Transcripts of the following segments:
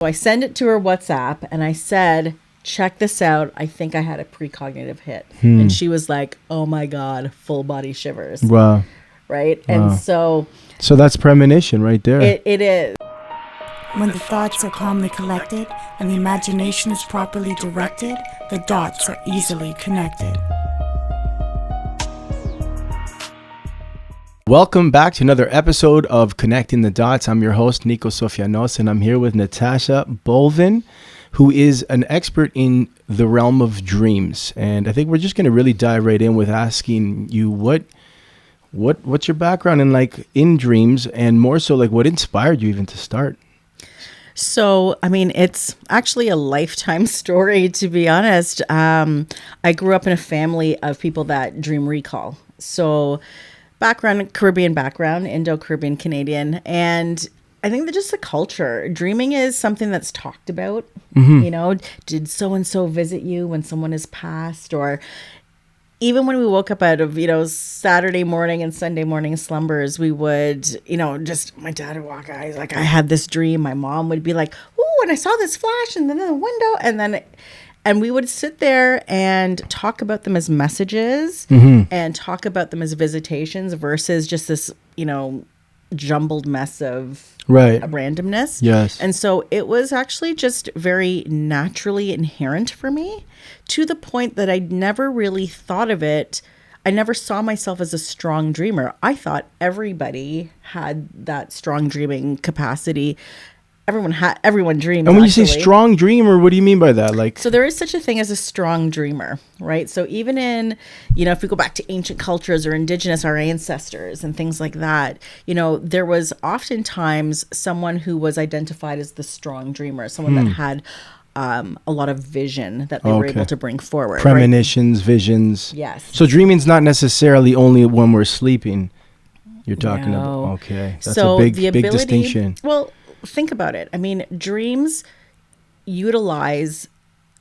So I send it to her WhatsApp and I said, check this out. I think I had a precognitive hit. And she was like, oh my God, full body shivers. Wow. Right. Wow. And so that's premonition right there. It is. When the thoughts are calmly collected and the imagination is properly directed, the dots are easily connected. Welcome back to another episode of Connecting the Dots. I'm your host, Nico Sofianos, and I'm here with Natasha Bolvin, who is an expert in the realm of dreams. And I think we're just going to really dive right in with asking you what's your background in dreams, and more so what inspired you even to start? So, it's actually a lifetime story, to be honest. I grew up in a family of people that dream recall. So Caribbean background, Indo-Caribbean Canadian. And I think that just the culture, dreaming is something that's talked about. Did so-and-so visit you when someone has passed? Or even when we woke up out of, Saturday morning and Sunday morning slumbers, we would, my dad would walk out. He's like, I had this dream. My mom would be like, oh, and I saw this flash and then the window. And we would sit there and talk about them as messages and talk about them as visitations versus just this, jumbled mess of randomness. Yes. And so it was actually just very naturally inherent for me, to the point that I never really thought of it. I never saw myself as a strong dreamer. I thought everybody had that strong dreaming capacity. Everyone dreams. And when you say strong dreamer, what do you mean by that? So there is such a thing as a strong dreamer, right? So even in, if we go back to ancient cultures or indigenous, our ancestors and things like that, there was oftentimes someone who was identified as the strong dreamer, someone that had a lot of vision that they were able to bring forward. Premonitions, right? Visions. Yes. So dreaming's not necessarily only when we're sleeping. You're talking about. Okay. That's a big distinction. Well, think about it. Dreams utilize,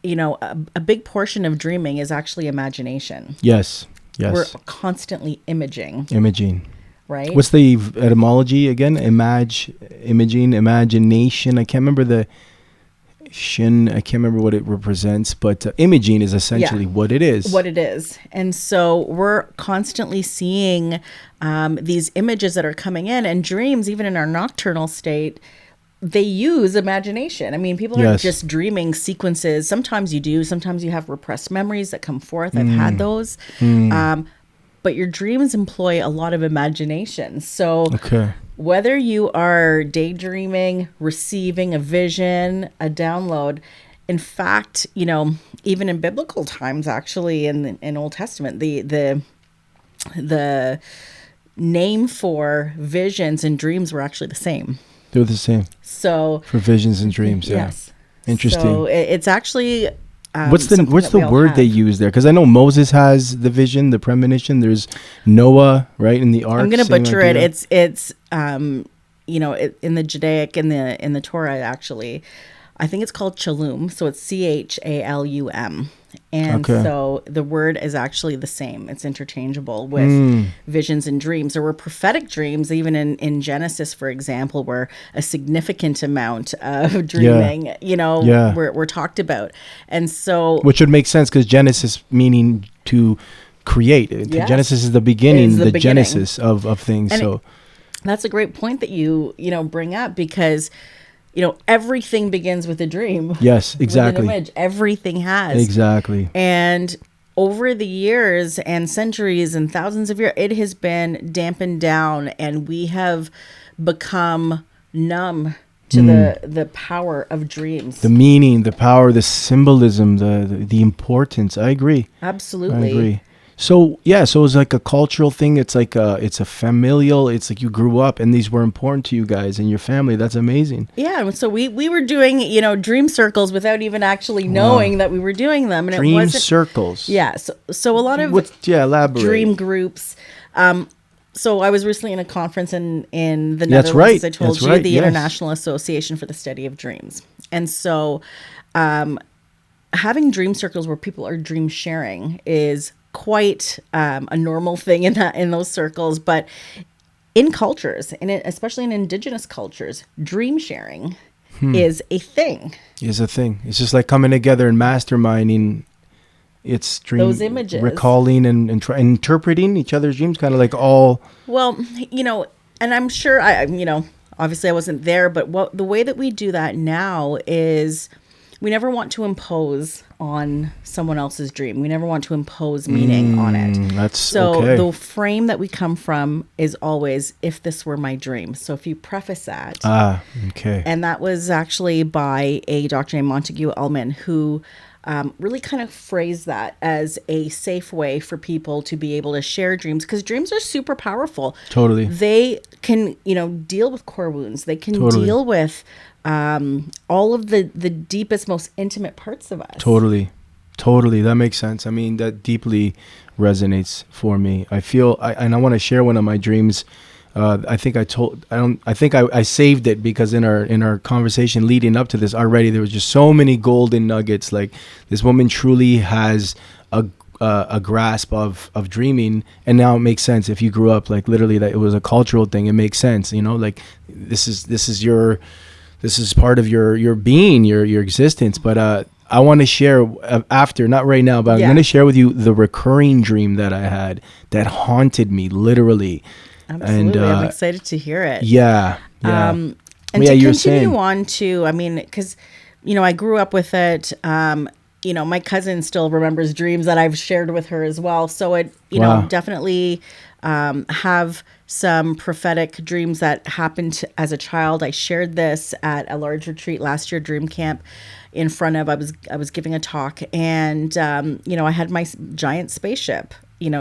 a big portion of dreaming is actually imagination. Yes. We're constantly imaging. Right? What's the etymology again? Imaging, imagination. I can't remember what it represents, but imaging is essentially what it is. What it is. And so we're constantly seeing these images that are coming in, and dreams, even in our nocturnal state, they use imagination. People aren't just dreaming sequences. Sometimes you do. Sometimes you have repressed memories that come forth. I've had those. But your dreams employ a lot of imagination. So whether you are daydreaming, receiving a vision, a download, in fact, even in biblical times, actually, in Old Testament, the name for visions and dreams were actually the same. They're the same. So for visions and dreams, yes. Interesting. So it's actually what's the word they use there? Because I know Moses has the vision, the premonition. There's Noah, right, in the ark. I'm going to butcher it. It's in the Judaic in the Torah, actually. I think it's called Chalum. So it's Chalum. And so the word is actually the same. It's interchangeable with visions and dreams. There were prophetic dreams, even in Genesis, for example, where a significant amount of dreaming, were talked about. And so, which would make sense, because Genesis meaning to create. Yes. Genesis is the beginning, the genesis of things. And so that's a great point that you bring up, because everything begins with a dream. Yes, exactly. With an image. Everything has. Exactly. And over the years and centuries and thousands of years, it has been dampened down, and we have become numb to the power of dreams. The meaning, the power, the symbolism, the importance. I agree. Absolutely. I agree. So it's like a cultural thing. It's like it's a familial. It's like you grew up and these were important to you guys and your family. That's amazing. Yeah. So we were doing, dream circles without even actually knowing that we were doing them. And dream it wasn't circles. Yeah. So a lot of elaborate. Dream groups. So I was recently in a conference in the Netherlands, as I told you, the International Association for the Study of Dreams. And so having dream circles where people are dream sharing is quite a normal thing in those circles, but in cultures, especially in indigenous cultures, dream sharing is a thing. Is a thing. It's just like coming together and masterminding. It's Those images, recalling and interpreting each other's dreams, kind of like all. Well, and I'm sure obviously I wasn't there, but the way that we do that now is we never want to impose on someone else's dream. We never want to impose meaning on it. The frame that we come from is always, if this were my dream. So if you preface that. Okay. And that was actually by a doctor named Montague Ullman, who really kind of phrased that as a safe way for people to be able to share dreams, because dreams are super powerful. Totally. They can, deal with core wounds. They can deal with all of the deepest, most intimate parts of us. Totally. That makes sense. I mean, that deeply resonates for me. I feel, I want to share one of my dreams. I think I saved it because in our conversation leading up to this already, there was just so many golden nuggets. Like, this woman truly has a grasp of dreaming, and now it makes sense. If you grew up like literally that it was a cultural thing, it makes sense. Like this is part of your being, your existence. But I want to share after, not right now, but I'm going to share with you the recurring dream that I had that haunted me literally. Absolutely. I'm excited to hear it. Yeah. And to continue on to, because, I grew up with it. My cousin still remembers dreams that I've shared with her as well. So it, definitely have some prophetic dreams that happened as a child. I shared this at a large retreat last year, Dream Camp, in front of, I was giving a talk, and, I had my giant spaceship,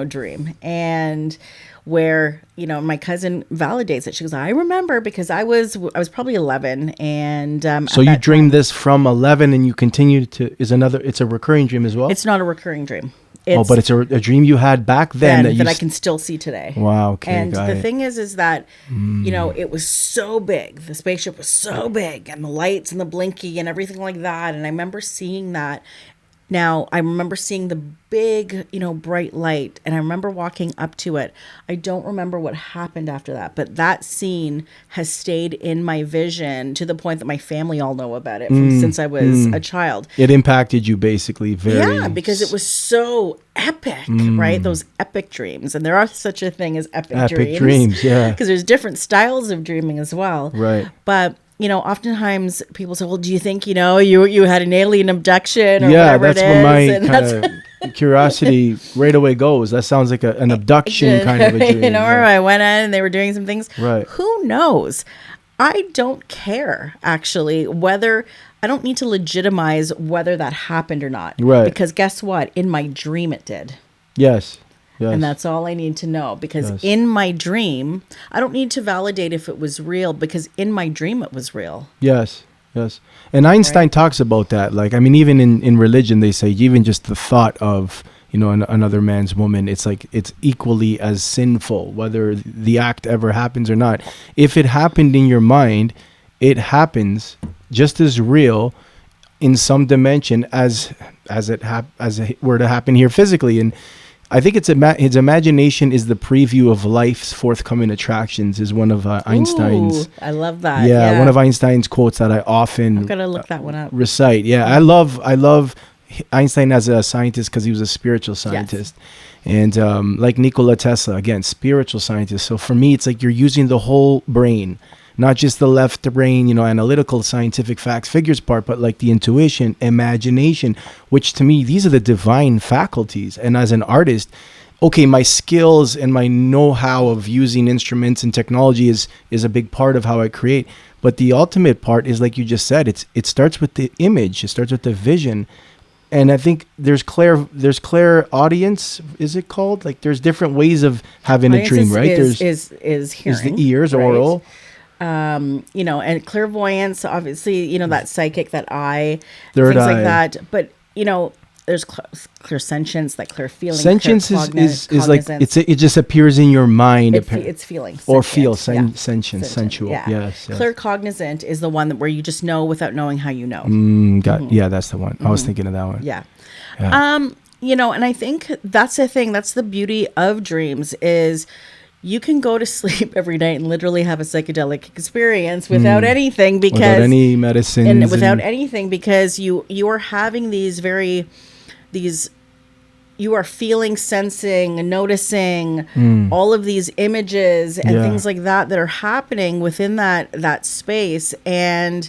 dream, and where, my cousin validates it. She goes, I remember, because I was probably 11. And so you dreamed this from 11 and you continued to, it's a recurring dream as well? It's not a recurring dream. But it's a dream you had back then that I can still see today. Wow. Okay. And the thing is that, it was so big. The spaceship was so big, and the lights and the blinky and everything like that. And I remember seeing that. Now, I remember seeing the big, bright light, and I remember walking up to it. I don't remember what happened after that, but that scene has stayed in my vision to the point that my family all know about it since I was a child. It impacted you basically very... Yeah, because it was so epic, right? Those epic dreams. And there are such a thing as epic dreams. Epic dreams, yeah. Because there's different styles of dreaming as well. Right. But... oftentimes people say, well, do you think, you had an alien abduction or whatever it is? Yeah, that's where my curiosity right away goes. That sounds like an abduction kind of a dream. Or I went in and they were doing some things. Right. Who knows? I don't care, actually, I don't need to legitimize whether that happened or not. Right. Because guess what? In my dream, it did. Yes. And that's all I need to know, because in my dream, I don't need to validate if it was real, because in my dream, it was real. Yes. And Einstein talks about that. Like, even in religion, they say even just the thought of, another man's woman, it's like it's equally as sinful, whether the act ever happens or not. If it happened in your mind, it happens just as real in some dimension as it were to happen here physically. And I think his imagination is the preview of life's forthcoming attractions is one of Einstein's. Ooh, I love that. Yeah, one of Einstein's quotes that I often I'm gonna look that one up. Recite. Yeah, I love Einstein as a scientist because he was a spiritual scientist. Yes. And like Nikola Tesla, again, spiritual scientist. So for me, it's like you're using the whole brain, not just the left brain, analytical, scientific facts, figures part, but like the intuition, imagination, which to me, these are the divine faculties. And as an artist, okay, my skills and my know-how of using instruments and technology is a big part of how I create. But the ultimate part is, like you just said, it starts with the image. It starts with the vision. And I think there's clairaudience, is it called? Like there's different ways of having a dream, right? Is hearing. Is the ears, right? Oral. And clairvoyance, obviously, that psychic, that eye, Third things eye. like that. But, there's clairsentience, like clear feeling. Sentience is like, it just appears in your mind. It's feeling. Or feel, sentience, sensual. Yeah. Yes. Claircognizant is the one where you just know without knowing how you know. Yeah, that's the one. I was thinking of that one. Yeah. And I think that's the thing. That's the beauty of dreams is, you can go to sleep every night and literally have a psychedelic experience without anything, because without any medicines and without anything, because you are having you are feeling, sensing, and noticing all of these images and things like that are happening within that space. And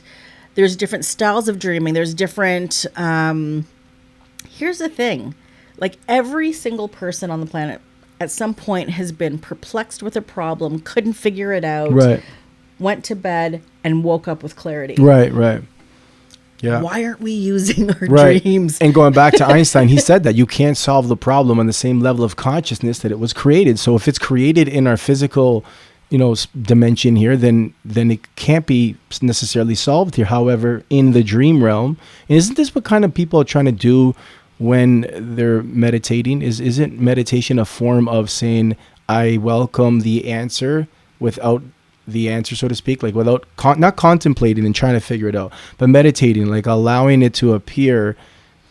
there's different styles of dreaming. There's different here's the thing, like every single person on the planet at some point has been perplexed with a problem, couldn't figure it out, went to bed and woke up with clarity. Right. Yeah. Why aren't we using our dreams? And going back to Einstein, he said that you can't solve the problem on the same level of consciousness that it was created. So if it's created in our physical, dimension here, then it can't be necessarily solved here. However, in the dream realm, and isn't this what kind of people are trying to do when they're meditating? Isn't meditation a form of saying, I welcome the answer without the answer, so to speak, like without not contemplating and trying to figure it out, but meditating, like allowing it to appear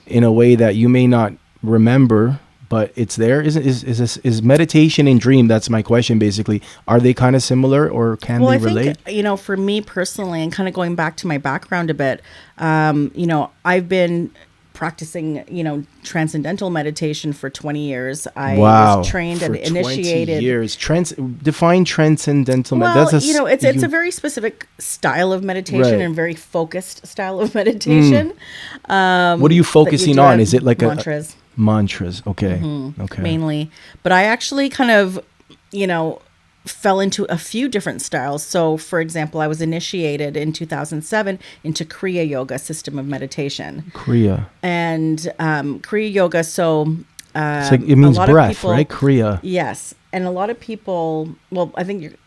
in a way that you may not remember, but it's there? Is meditation and dream? That's my question, basically. Are they kind of similar, or can they relate? Think, for me personally, and kind of going back to my background a bit, I've been practicing, transcendental meditation for 20 years. I was trained and initiated. 20 years. Define transcendental meditation. Well, it's a very specific style of meditation and very focused style of meditation. What are you focusing on? Is it like mantras? Mantras. Okay. Okay. Mainly. But I actually kind of, fell into a few different styles. So, for example, I was initiated in 2007 into Kriya Yoga system of meditation. Kriya. And Kriya Yoga, so... it means breath, right? Kriya. Yes. And a lot of people... Well, I think,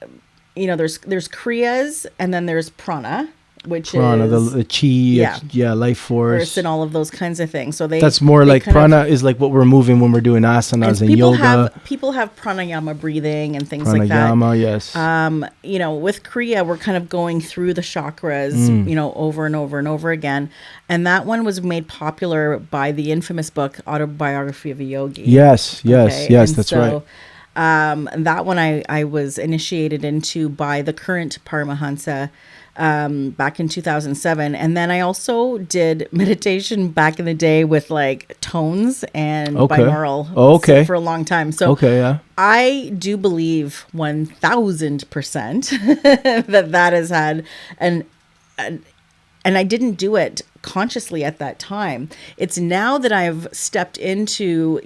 there's Kriyas, and then there's prana, which prana, is... the chi, life force. And all of those kinds of things. So that's more like prana is like what we're moving when we're doing asanas and yoga. People have pranayama breathing and things like that. Pranayama, yes. With Kriya, we're kind of going through the chakras, over and over and over again. And that one was made popular by the infamous book, Autobiography of a Yogi. Yes, that's right. That one I was initiated into by the current Paramahansa back in 2007. And then I also did meditation back in the day with like tones and binaural for a long time. So I do believe 1000% that has had and I didn't do it consciously at that time. It's now that I've stepped into,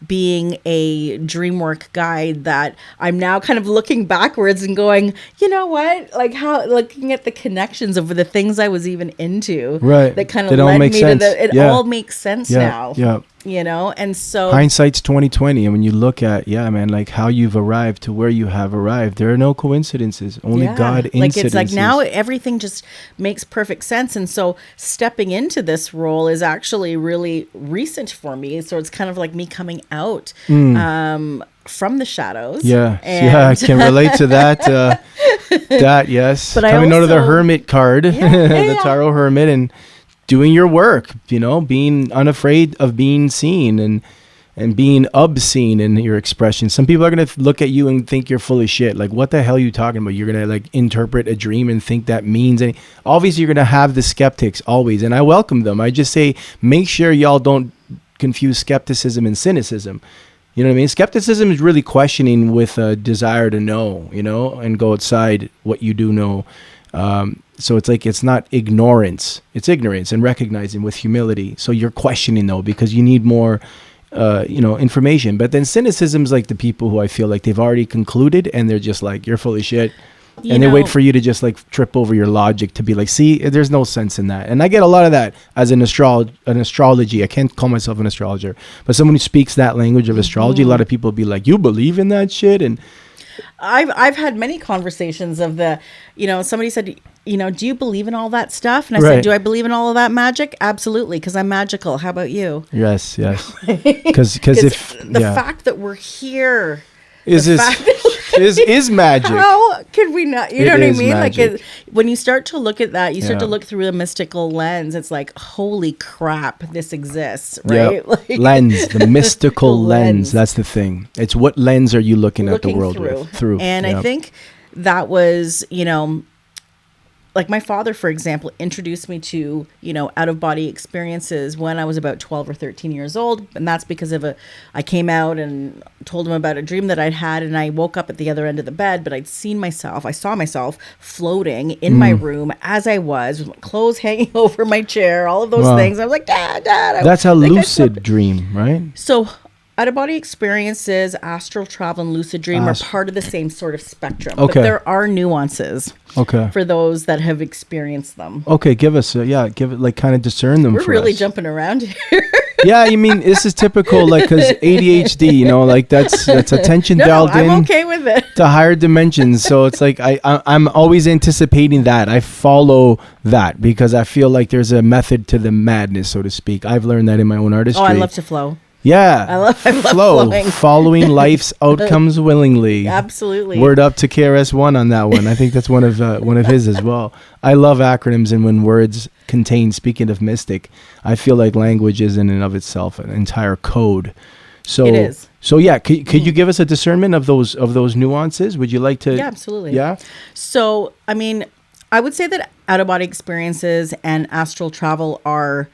being a dreamwork guide that I'm now kind of looking backwards and going, you know what? Like looking at the connections of the things I was even into. Right. That kind of led me to it all makes sense now. Yeah. And so hindsight's 2020. And when you look at, like how you've arrived to where you have arrived, there are no coincidences, only God incidences. Like it's like now everything just makes perfect sense. And so stepping into this role is actually really recent for me. So it's kind of like me coming out from the shadows. I can relate to that. Yes. But coming out of the hermit card, the tarot hermit, and doing your work, being unafraid of being seen and being obscene in your expression. Some people are going to look at you and think you're full of shit. Like, what the hell are you talking about? You're going to like interpret a dream and think that means anything. Obviously, you're going to have the skeptics always, and I welcome them. I just say, make sure y'all don't confuse skepticism and cynicism. You know what I mean? Skepticism is really questioning with a desire to know, and go outside what you do know. So it's like, it's not ignorance, it's ignorance, and recognizing with humility. So you're questioning though, because you need more, information. But then cynicism is like the people who I feel like they've already concluded and they're just like, you're full of shit. And they wait for you to just like trip over your logic to be like, see, there's no sense in that. And I get a lot of that as an astrology. I can't call myself an astrologer, but someone who speaks that language of astrology, a lot of people be like, you believe in that shit? And I've had many conversations of somebody said, do you believe in all that stuff? And I said, do I believe in all of that magic? Absolutely, because I'm magical. How about you? Yes. Because if the fact that we're here is the this fact that- is magic. How could we not? You It know what I is mean? magic. Like when you start to look at that, you start Yeah. to look through a mystical lens. It's like, holy crap, this exists, Yep. right? Like, Lens, the mystical lens. lens. That's the thing. It's what lens are you looking at the looking world through. with? Through. And I Yep. think that was, like my father, for example, introduced me to, out of body experiences when I was about 12 or 13 years old. And that's because I came out and told him about a dream that I'd had. And I woke up at the other end of the bed, but I saw myself floating in my room as I was, with my clothes hanging over my chair, all of those Wow. things. I was like, Dad. That's a Like, I lucid dream, right? So out of body experiences, astral travel, and lucid dream are part of the same sort of spectrum. Okay. But there are nuances Okay. for those that have experienced them. Okay, give it like kind of discern them. We're for really us. jumping around here. Yeah, you mean this is typical, like, because ADHD, like that's attention No, dialed I'm in okay with it. to higher dimensions. So it's like I'm always anticipating that. I follow that because I feel like there's a method to the madness, so to speak. I've learned that in my own artistry. Oh, I love to flow. Yeah, I love flow, flowing. following life's outcomes willingly. Absolutely. Word up to KRS-One on that one. I think that's one of his as well. I love acronyms, and when words contain. Speaking of mystic, I feel like language is in and of itself an entire code. So It is. So yeah, could you give us a discernment of those nuances? Would you like to? Yeah, absolutely. Yeah. So, I mean, I would say that out-of-body experiences and astral travel are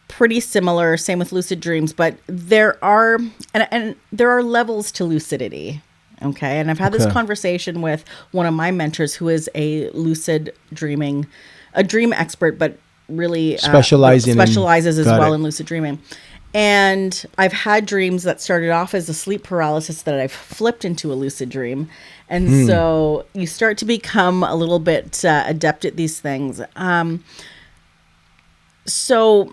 pretty similar. Same with lucid dreams, but there are and there are levels to lucidity. Okay, and I've had this Okay. conversation with one of my mentors who is a lucid dream expert, but really specializes as Got well it. in lucid dreaming. And I've had dreams that started off as a sleep paralysis that I've flipped into a lucid dream. And so you start to become a little bit adept at these things. So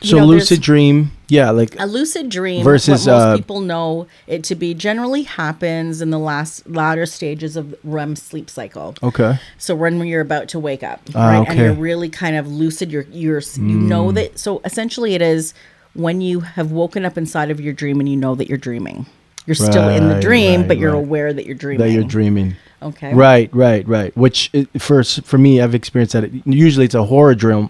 Lucid dream, yeah, like a lucid dream versus, what most people know it to be generally happens in the latter stages of REM sleep cycle. okay. So when you're about to wake up, right, and okay. you're really kind of lucid, you know that. So essentially, it is when you have woken up inside of your dream and you know that you're dreaming. You're still in the Right, dream, but you're right. aware that you're dreaming. That you're dreaming. Okay. Right. Which for me, I've experienced that. Usually, it's a horror dream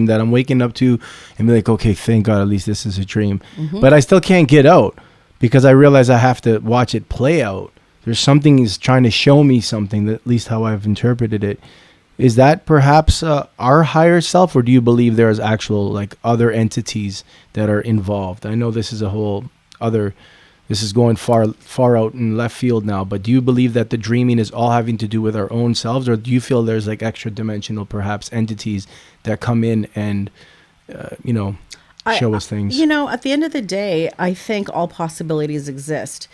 that I'm waking up to, and be like, okay, thank God, at least this is a dream. Mm-hmm. But I still can't get out because I realize I have to watch it play out. There's something is trying to show me something. That, at least how I've interpreted it. Is that perhaps our higher self, or do you believe there's actual like other entities that are involved? I know this is a whole other. This is going far out in left field now, but do you believe that the dreaming is all having to do with our own selves, or do you feel there's like extra dimensional, perhaps entities that come in and, show us things? At the end of the day, I think all possibilities exist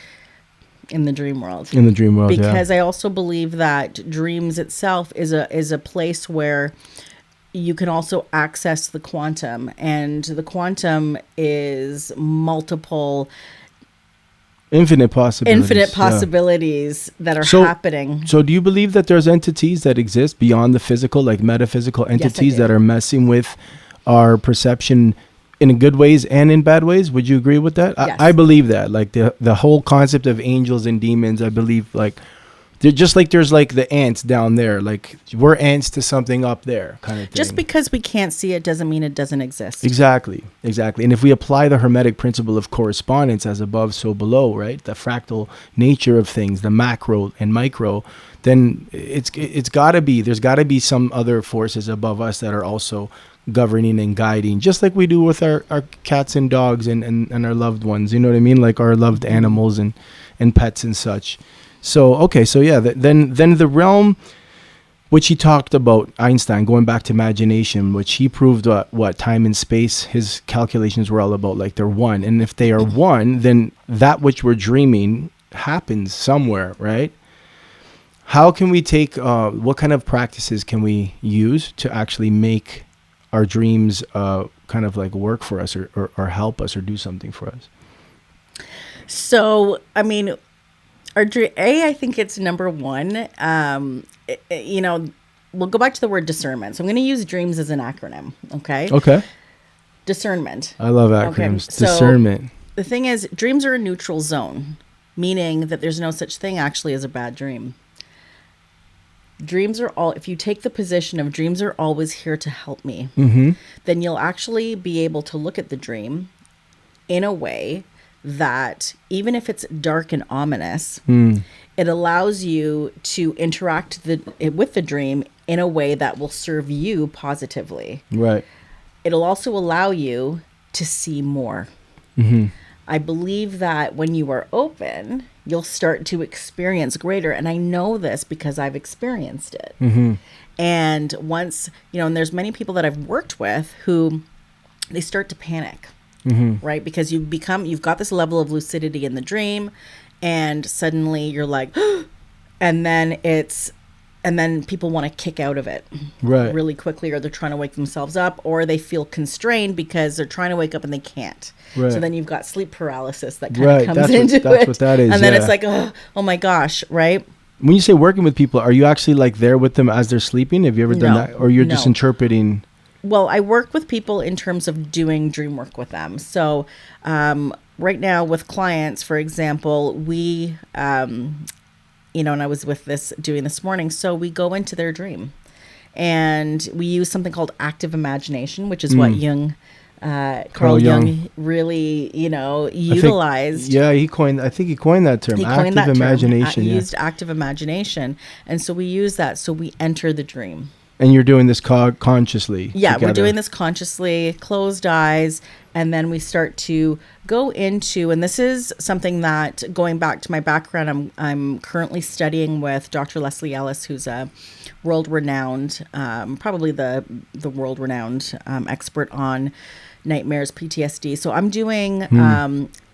in the dream world. In the dream world, because I also believe that dreams itself is a place where you can also access the quantum, and the quantum is multiple. Infinite possibilities. That are happening. So do you believe that there's entities that exist beyond the physical, like metaphysical entities that are messing with our perception in good ways and in bad ways? Would you agree with that? Yes. I believe that. Like the whole concept of angels and demons, I believe like they're just like there's like the ants down there. Like we're ants to something up there kind of thing. Just because we can't see it doesn't mean it doesn't exist. Exactly. And if we apply the Hermetic principle of correspondence, as above, so below, right? The fractal nature of things, the macro and micro, then it's got to be, there's got to be some other forces above us that are also governing and guiding, just like we do with our cats and dogs and our loved ones. You know what I mean? Like our loved animals and pets and such. So, okay. So yeah, then the realm, which he talked about, Einstein, going back to imagination, which he proved what time and space, his calculations were all about, like they're one. And if they are one, then that which we're dreaming happens somewhere, right? How can we take, what kind of practices can we use to actually make our dreams kind of like work for us or help us or do something for us? So, I mean, I think it's number one. We'll go back to the word discernment. So I'm going to use dreams as an acronym. Okay. Okay. Discernment. I love acronyms. Okay, so Discernment. the thing is, dreams are a neutral zone. meaning that there's no such thing actually as a bad dream. Dreams are all, if you take the position of dreams are always here to help me, then you'll actually be able to look at the dream in a way that even if it's dark and ominous, it allows you to interact with the dream in a way that will serve you positively. Right. It'll also allow you to see more. I believe that when you are open, you'll start to experience greater. And I know this because I've experienced it. And once, and there's many people that I've worked with who they start to panic, right? Because you've got this level of lucidity in the dream, and suddenly you're like, and then people want to kick out of it really quickly, or they're trying to wake themselves up, or they feel constrained because they're trying to wake up and they can't. So then you've got sleep paralysis that kind of comes into it. That's what that is. And then it's like, oh my gosh, right? When you say working with people, are you actually like there with them as they're sleeping? Have you ever done that? Or you're just interpreting? Well, I work with people in terms of doing dream work with them. So right now with clients, for example, we... and I was doing this morning. So we go into their dream and we use something called active imagination, which is what Carl Jung really, utilized. I think he coined that term. Active imagination. He used active imagination. And so we use that. So we enter the dream. And you're doing this consciously. Yeah, together. We're doing this consciously, closed eyes. And then we start to go into, and this is something that, going back to my background, I'm currently studying with Dr. Leslie Ellis, who's a world-renowned, probably the world-renowned expert on nightmares, PTSD. So I'm doing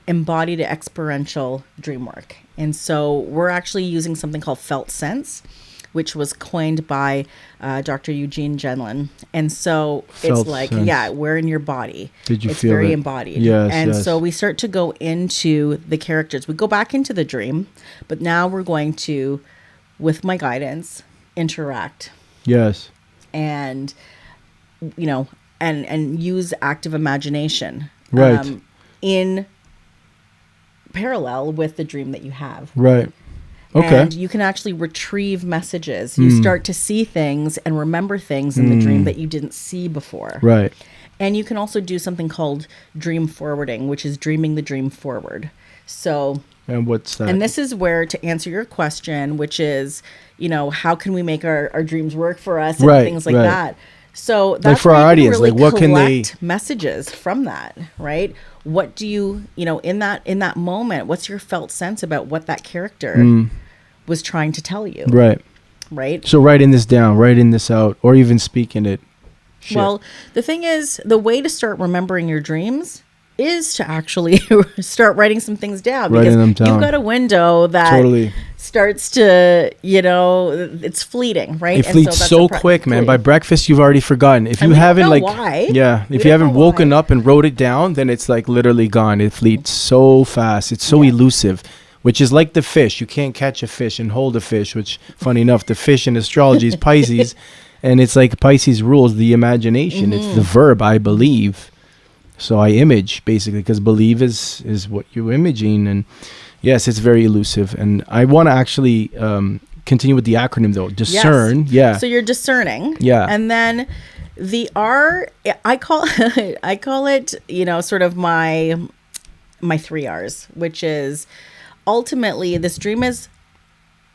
embodied experiential dream work. And so we're actually using something called felt sense, which was coined by Dr. Eugene Genlin. And so it's like, we're in your body. Did you it's feel very it? Embodied. Yes, and yes. so we start to go into the characters. We go back into the dream, but now we're going to, with my guidance, interact. Yes. And, and use active imagination. Right. In parallel with the dream that you have. Right. Okay. And you can actually retrieve messages. You start to see things and remember things in the dream that you didn't see before. Right. And you can also do something called dream forwarding, which is dreaming the dream forward. So, and what's that? And this is where, to answer your question, which is, how can we make our dreams work for us and things like that. So that's like for our audience, really like what can they messages from that, right? What do you, in that moment, what's your felt sense about what that character was trying to tell you? Right. Right. So writing this down, writing this out, or even speaking it. Shit. Well, the thing is, the way to start remembering your dreams is to actually start writing some things down, because you've got a window that starts to, it's fleeting, right? It fleets so quick, man. By breakfast, you've already forgotten. If you haven't if you haven't woken up and wrote it down, then it's like literally gone. It fleets so fast. It's so elusive, which is like the fish. You can't catch a fish and hold a fish, which, funny enough, the fish in astrology is Pisces, and it's like Pisces rules the imagination. It's the verb, I believe. So I image, basically, because believe is what you're imaging. And yes, it's very elusive. And I want to actually continue with the acronym, though. Discern. Yes. Yeah. So you're discerning. Yeah. And then the R, I call it, sort of my 3 R's, which is ultimately this dream is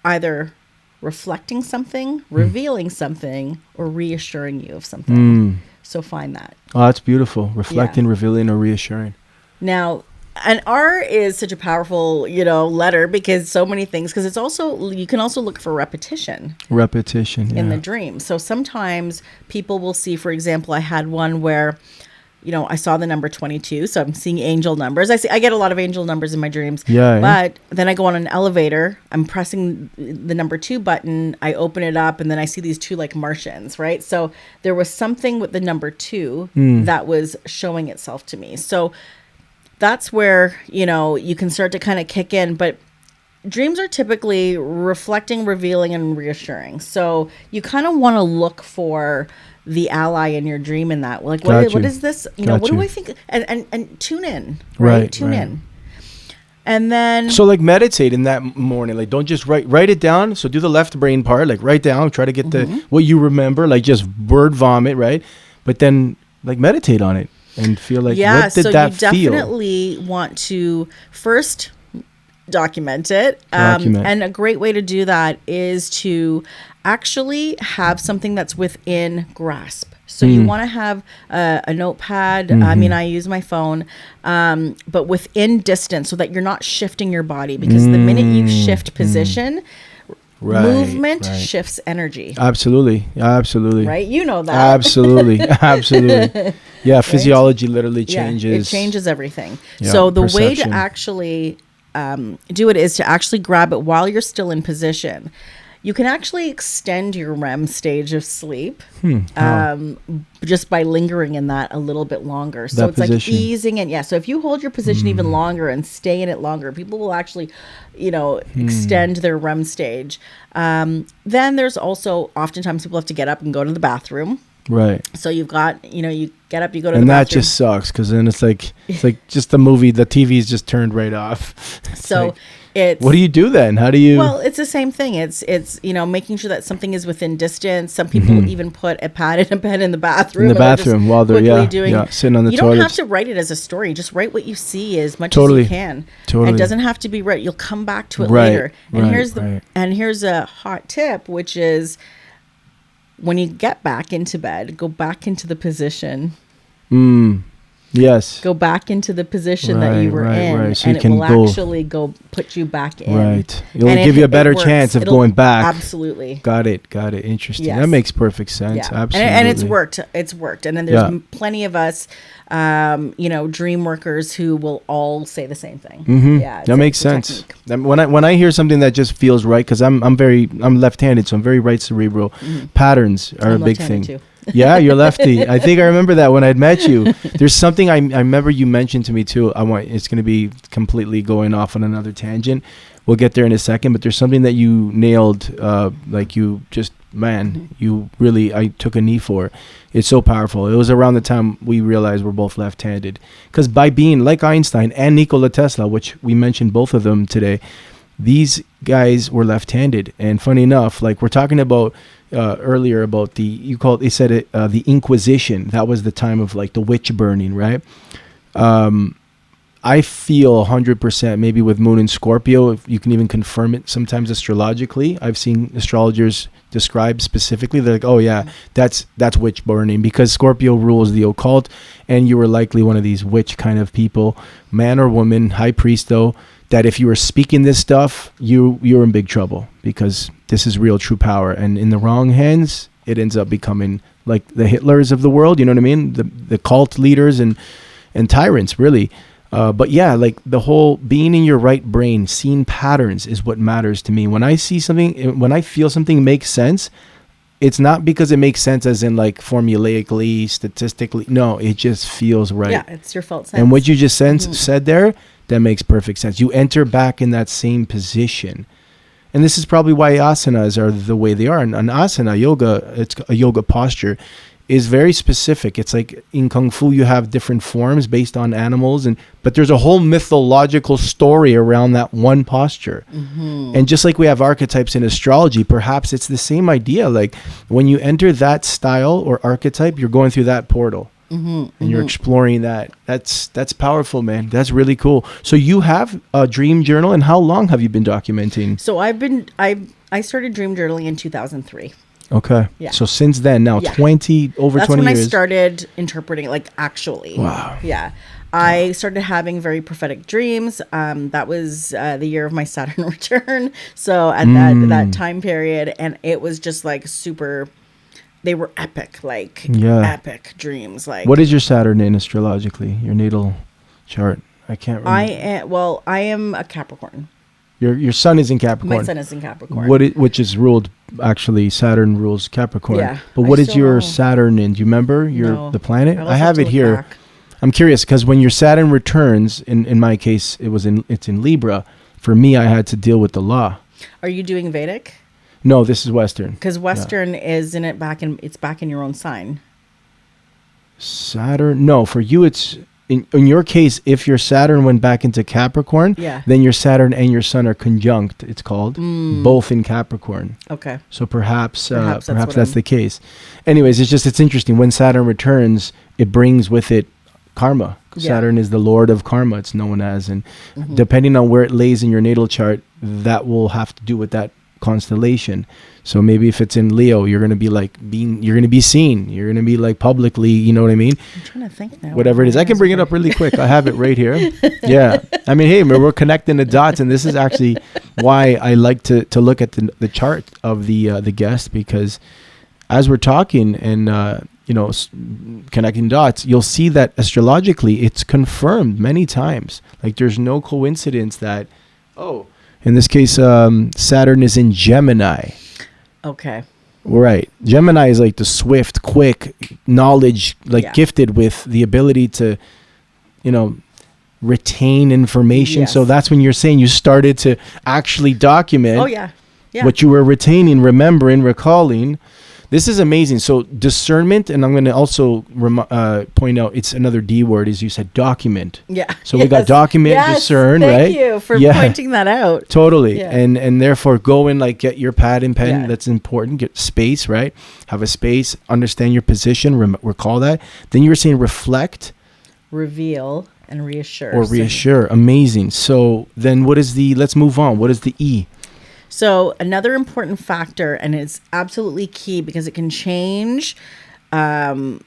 either reflecting something, revealing something, or reassuring you of something. So find that. Oh, that's beautiful. Reflecting, revealing, or reassuring. Now, an R is such a powerful, letter, because so many things, because it's also, you can also look for repetition. In the dream. So sometimes people will see, for example, I had one where, I saw the number 22, so I'm seeing angel numbers. I get a lot of angel numbers in my dreams. Yeah. But then I go on an elevator, I'm pressing the number 2 button, I open it up, and then I see these 2 like Martians, right? So there was something with the number 2 that was showing itself to me. So that's where, you can start to kind of kick in. But dreams are typically reflecting, revealing, and reassuring. So you kind of want to look for the ally in your dream in that. Like, what is this? What do I think? And tune in, right? Tune in. And then So like meditate in that morning. Like don't just write it down. So do the left brain part. Like write down. Try to get the what you remember. Like just word vomit, right? But then like meditate on it and feel like what did so that you feel? definitely want to first document it. Document. And a great way to do that is to actually have something that's within grasp. So you want to have a notepad. I mean, I use my phone, but within distance so that you're not shifting your body, because the minute you shift position, movement shifts energy. Absolutely. Right? You know that. Absolutely. Yeah, physiology literally changes. Yeah, it changes everything. Yeah, so the way to perception. actually do it is to actually grab it while you're still in position. You can actually extend your REM stage of sleep just by lingering in that a little bit longer. So That it's position. like easing in. Yeah. So if you hold your position even longer and stay in it longer, people will actually, extend their REM stage. Then there's also oftentimes people have to get up and go to the bathroom. Right. So you've got, you get up, you go to And the that bathroom. just sucks because then it's like just the movie, the TV's just turned right off. It's So like, it's what do you do then? How do you? Well, it's the same thing. It's making sure that something is within distance. Some people even put a pad and a pen in the bathroom. In the and they're just bathroom while they're quickly sitting on the You toilet. don't have to write it as a story. Just write what you see as much Totally. as you can. Totally. And it doesn't have to be right. You'll come back to it Right, later. And right. here's a hot tip, which is when you get back into bed, go back into the position. Yes. Go back into the position that you were in, right. So and you it can will go actually put you back in. Right. It'll And give you a it better works. chance of It'll- going back. Absolutely. Got it. Interesting. Yes. That makes perfect sense. Yeah. Absolutely. And it's worked. It's worked. And then there's Yeah. plenty of us, dream workers who will all say the same thing. Yeah. That makes sense. When I hear something that just feels right, because I'm left-handed, so I'm very right cerebral. Patterns are I'm a big left-handed thing. too. Yeah, you're lefty. I think I remember that when I'd met you. There's something I remember you mentioned to me too. It's going to be completely going off on another tangent. We'll get there in a second, but there's something that you nailed. You really, I took a knee for. It's so powerful. It was around the time we realized we're both left-handed. Because by being like Einstein and Nikola Tesla, which we mentioned both of them today, these guys were left-handed. And funny enough, like we're talking about earlier about the Inquisition. That was the time of like the witch burning, right? I feel 100%, maybe with Moon and Scorpio, if you can even confirm it sometimes astrologically. I've seen astrologers describe specifically, they're like, oh yeah, that's witch burning, because Scorpio rules the occult, and you were likely one of these witch kind of people, man or woman, high priest though, that if you were speaking this stuff, you're in big trouble, because this is real true power, and in the wrong hands, it ends up becoming like the Hitlers of the world, you know what I mean? The cult leaders and tyrants, really. But yeah, like the whole being in your right brain, seeing patterns is what matters to me. When I see something, when I feel something makes sense, it's not because it makes sense as in like formulaically, statistically. No, it just feels right. Yeah, it's your felt sense. And what you just said there, that makes perfect sense. You enter back in that same position. And this is probably why asanas are the way they are. And an asana, yoga, it's a yoga posture, is very specific. It's like in Kung Fu, you have different forms based on animals, but there's a whole mythological story around that one posture. And just like we have archetypes in astrology, perhaps it's the same idea. Like when you enter that style or archetype, you're going through that portal. And you're exploring that. That's powerful, man. That's really cool. So you have a dream journal, and how long have you been documenting? So I started dream journaling in 2003. Okay. Yeah. So since then, now Yeah. 20 That's when 20 years. I started interpreting it, like actually. Wow. Yeah. I started having very prophetic dreams. That was the year of my Saturn return. So at that time period, and it was just like super. They were epic, epic dreams. Like, What is your Saturn in astrologically? Your natal chart? I can't remember. I am a Capricorn. Your sun is in Capricorn. My sun is in Capricorn. Which is ruled, actually, Saturn rules Capricorn. Yeah, But what I is still your know. Saturn in? Do you remember No. the planet? I'll I have have to it look here. back. I'm curious because when your Saturn returns, in my case, it's in Libra. For me, I had to deal with the law. Are you doing Vedic? No, this is Western. Because Western is in it back in your own sign. Saturn. No, for you, it's in your case, if your Saturn went back into Capricorn, then your Saturn and your Sun are conjunct. It's called both in Capricorn. Okay. So perhaps that's the case. Anyways, it's interesting. When Saturn returns, it brings with it karma. Saturn is the lord of karma, it's known as, and depending on where it lays in your natal chart, that will have to do with that constellation. So maybe if it's in Leo, you're gonna be seen. You're gonna be like publicly, you know what I mean? I'm trying to think now. Whatever it is, I can bring it up really quick. I have it right here. Yeah, I mean, hey, we're connecting the dots, and this is actually why I like to look at the chart of the guest, because as we're talking and connecting dots, you'll see that astrologically it's confirmed many times. Like there's no coincidence that, in this case, Saturn is in Gemini. Okay. Right. Gemini is like the swift, quick knowledge, gifted with the ability to, retain information. Yes. So that's when you're saying you started to actually document what you were retaining, remembering, recalling. This is amazing. So discernment, and I'm going to also point out, it's another D word, is you said document. Yeah. So we got document, discern, right? Thank you for pointing that out. Totally. Yeah. And therefore go and get your pad and pen. That's important. Get space, right? Have a space, understand your position, recall that. Then you were saying reflect. Reveal and reassure. Or reassure. Amazing. So then let's move on. What is the E? So another important factor, and it's absolutely key because it can change the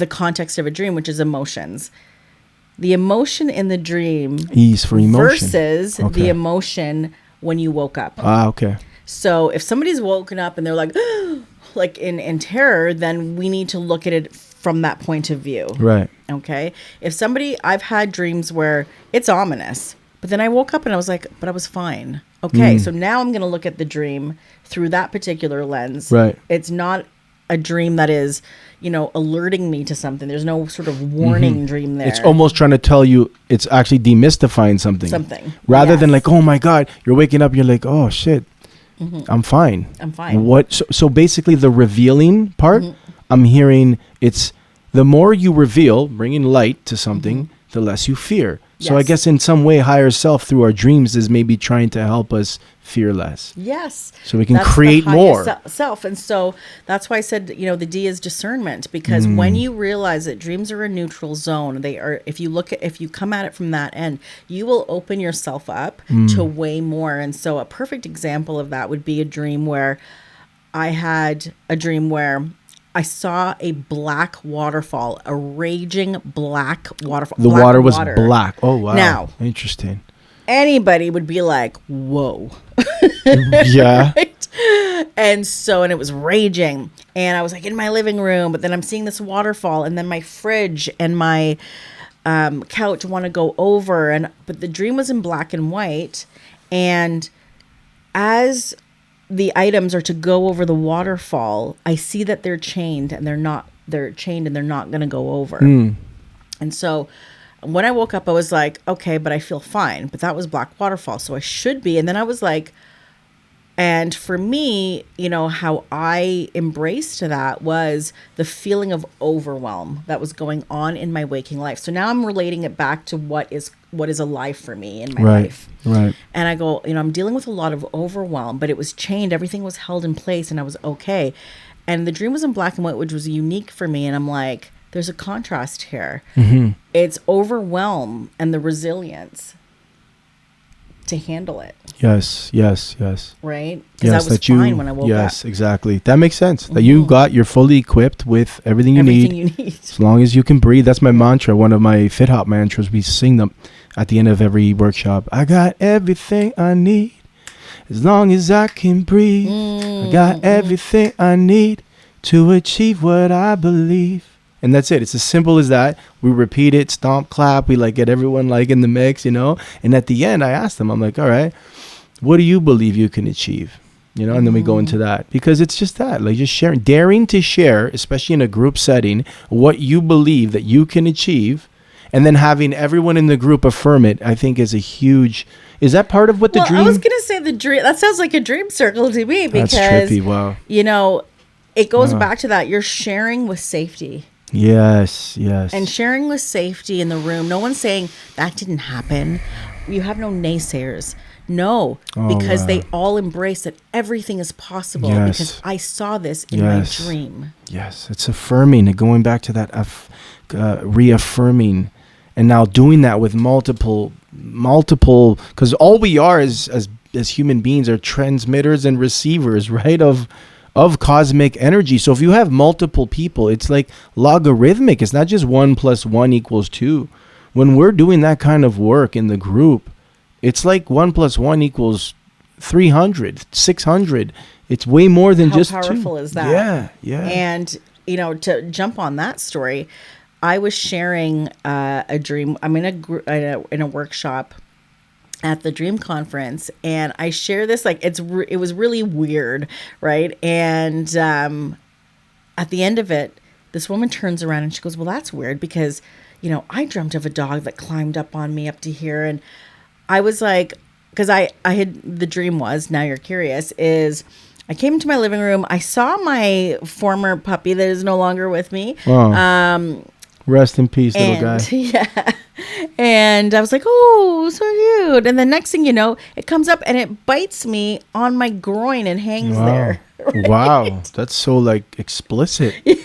context of a dream, which is emotions. The emotion in the dream is for emotion versus the emotion when you woke up. Okay. So if somebody's woken up and they're like, like in terror, then we need to look at it from that point of view. Right. Okay. I've had dreams where it's ominous, but then I woke up and I was like, but I was fine. Okay, so now I'm going to look at the dream through that particular lens. Right. It's not a dream that is, alerting me to something. There's no sort of warning dream there. It's almost trying to tell you, it's actually demystifying something. Rather than like, oh my God, you're waking up, you're like, oh shit, I'm fine. So basically the revealing part, I'm hearing it's the more you reveal, bringing light to something, the less you fear. So I guess in some way, higher self through our dreams is maybe trying to help us fear less. Yes. So we can create more. Self. And so that's why I said, the D is discernment, because when you realize that dreams are a neutral zone, they are, if you come at it from that end, you will open yourself up to way more. And so a perfect example of that would be a dream where I saw a black waterfall, a raging black waterfall. The water was black. Oh, wow. Now, interesting. Anybody would be like, whoa. Yeah. Right? And it was raging. And I was like in my living room, but then I'm seeing this waterfall, and then my fridge and my couch want to go over. But the dream was in black and white. And as the items are to go over the waterfall, I see that they're chained and they're not going to go over. And so when I woke up, I was like, okay, but I feel fine. But that was black waterfall, so I should be. And then I was like, and for me, how I embraced that was the feeling of overwhelm that was going on in my waking life. So now I'm relating it back to what is alive for me in my life. Right. And I go, I'm dealing with a lot of overwhelm, but it was chained. Everything was held in place and I was okay. And the dream was in black and white, which was unique for me. And I'm like, there's a contrast here. It's overwhelm and the resilience to handle it. Yes. Right? Because I was fine when I woke up. Yes, exactly. That makes sense. That you're fully equipped with everything you need. As long as you can breathe. That's my mantra. One of my Fit Hop mantras. We sing them at the end of every workshop. I got everything I need as long as I can breathe. I got everything I need to achieve what I believe. And that's it. It's as simple as that. We repeat it, stomp, clap. We get everyone in the mix, And at the end, I ask them, I'm like, all right, what do you believe you can achieve? And then we go into that, because it's just that, just sharing, daring to share, especially in a group setting, what you believe that you can achieve, and then having everyone in the group affirm it, I think is a huge. Is that part of what the dream? I was gonna say the dream. That sounds like a dream circle to me, because that's trippy. Wow. It goes back to that. You're sharing with safety. Yes, yes. And sharing with safety in the room. No one's saying that didn't happen. You have no naysayers. No, because they all embrace that everything is possible because I saw this in my dream. Yes, it's affirming, going back to that reaffirming, and now doing that with multiple, because all we are as human beings are transmitters and receivers, right, of cosmic energy. So if you have multiple people, it's like logarithmic. It's not just 1 + 1 = 2. When we're doing that kind of work in the group, it's like 1 + 1 = 300, 600. It's way more than just 2. How powerful is that? Yeah. And, to jump on that story, I was sharing a dream. I'm in a workshop at the Dream Conference, and I share this, like, it was really weird, right? And at the end of it, this woman turns around and she goes, well, that's weird because, I dreamt of a dog that climbed up on me up to here. And I was like, because I had, the dream was, now you're curious, is I came into my living room. I saw my former puppy that is no longer with me. Wow. Rest in peace, little guy. Yeah. And I was like, oh, so cute. And the next thing you know, it comes up and it bites me on my groin and hangs there. Right? Wow. That's so, like, explicit. Yeah.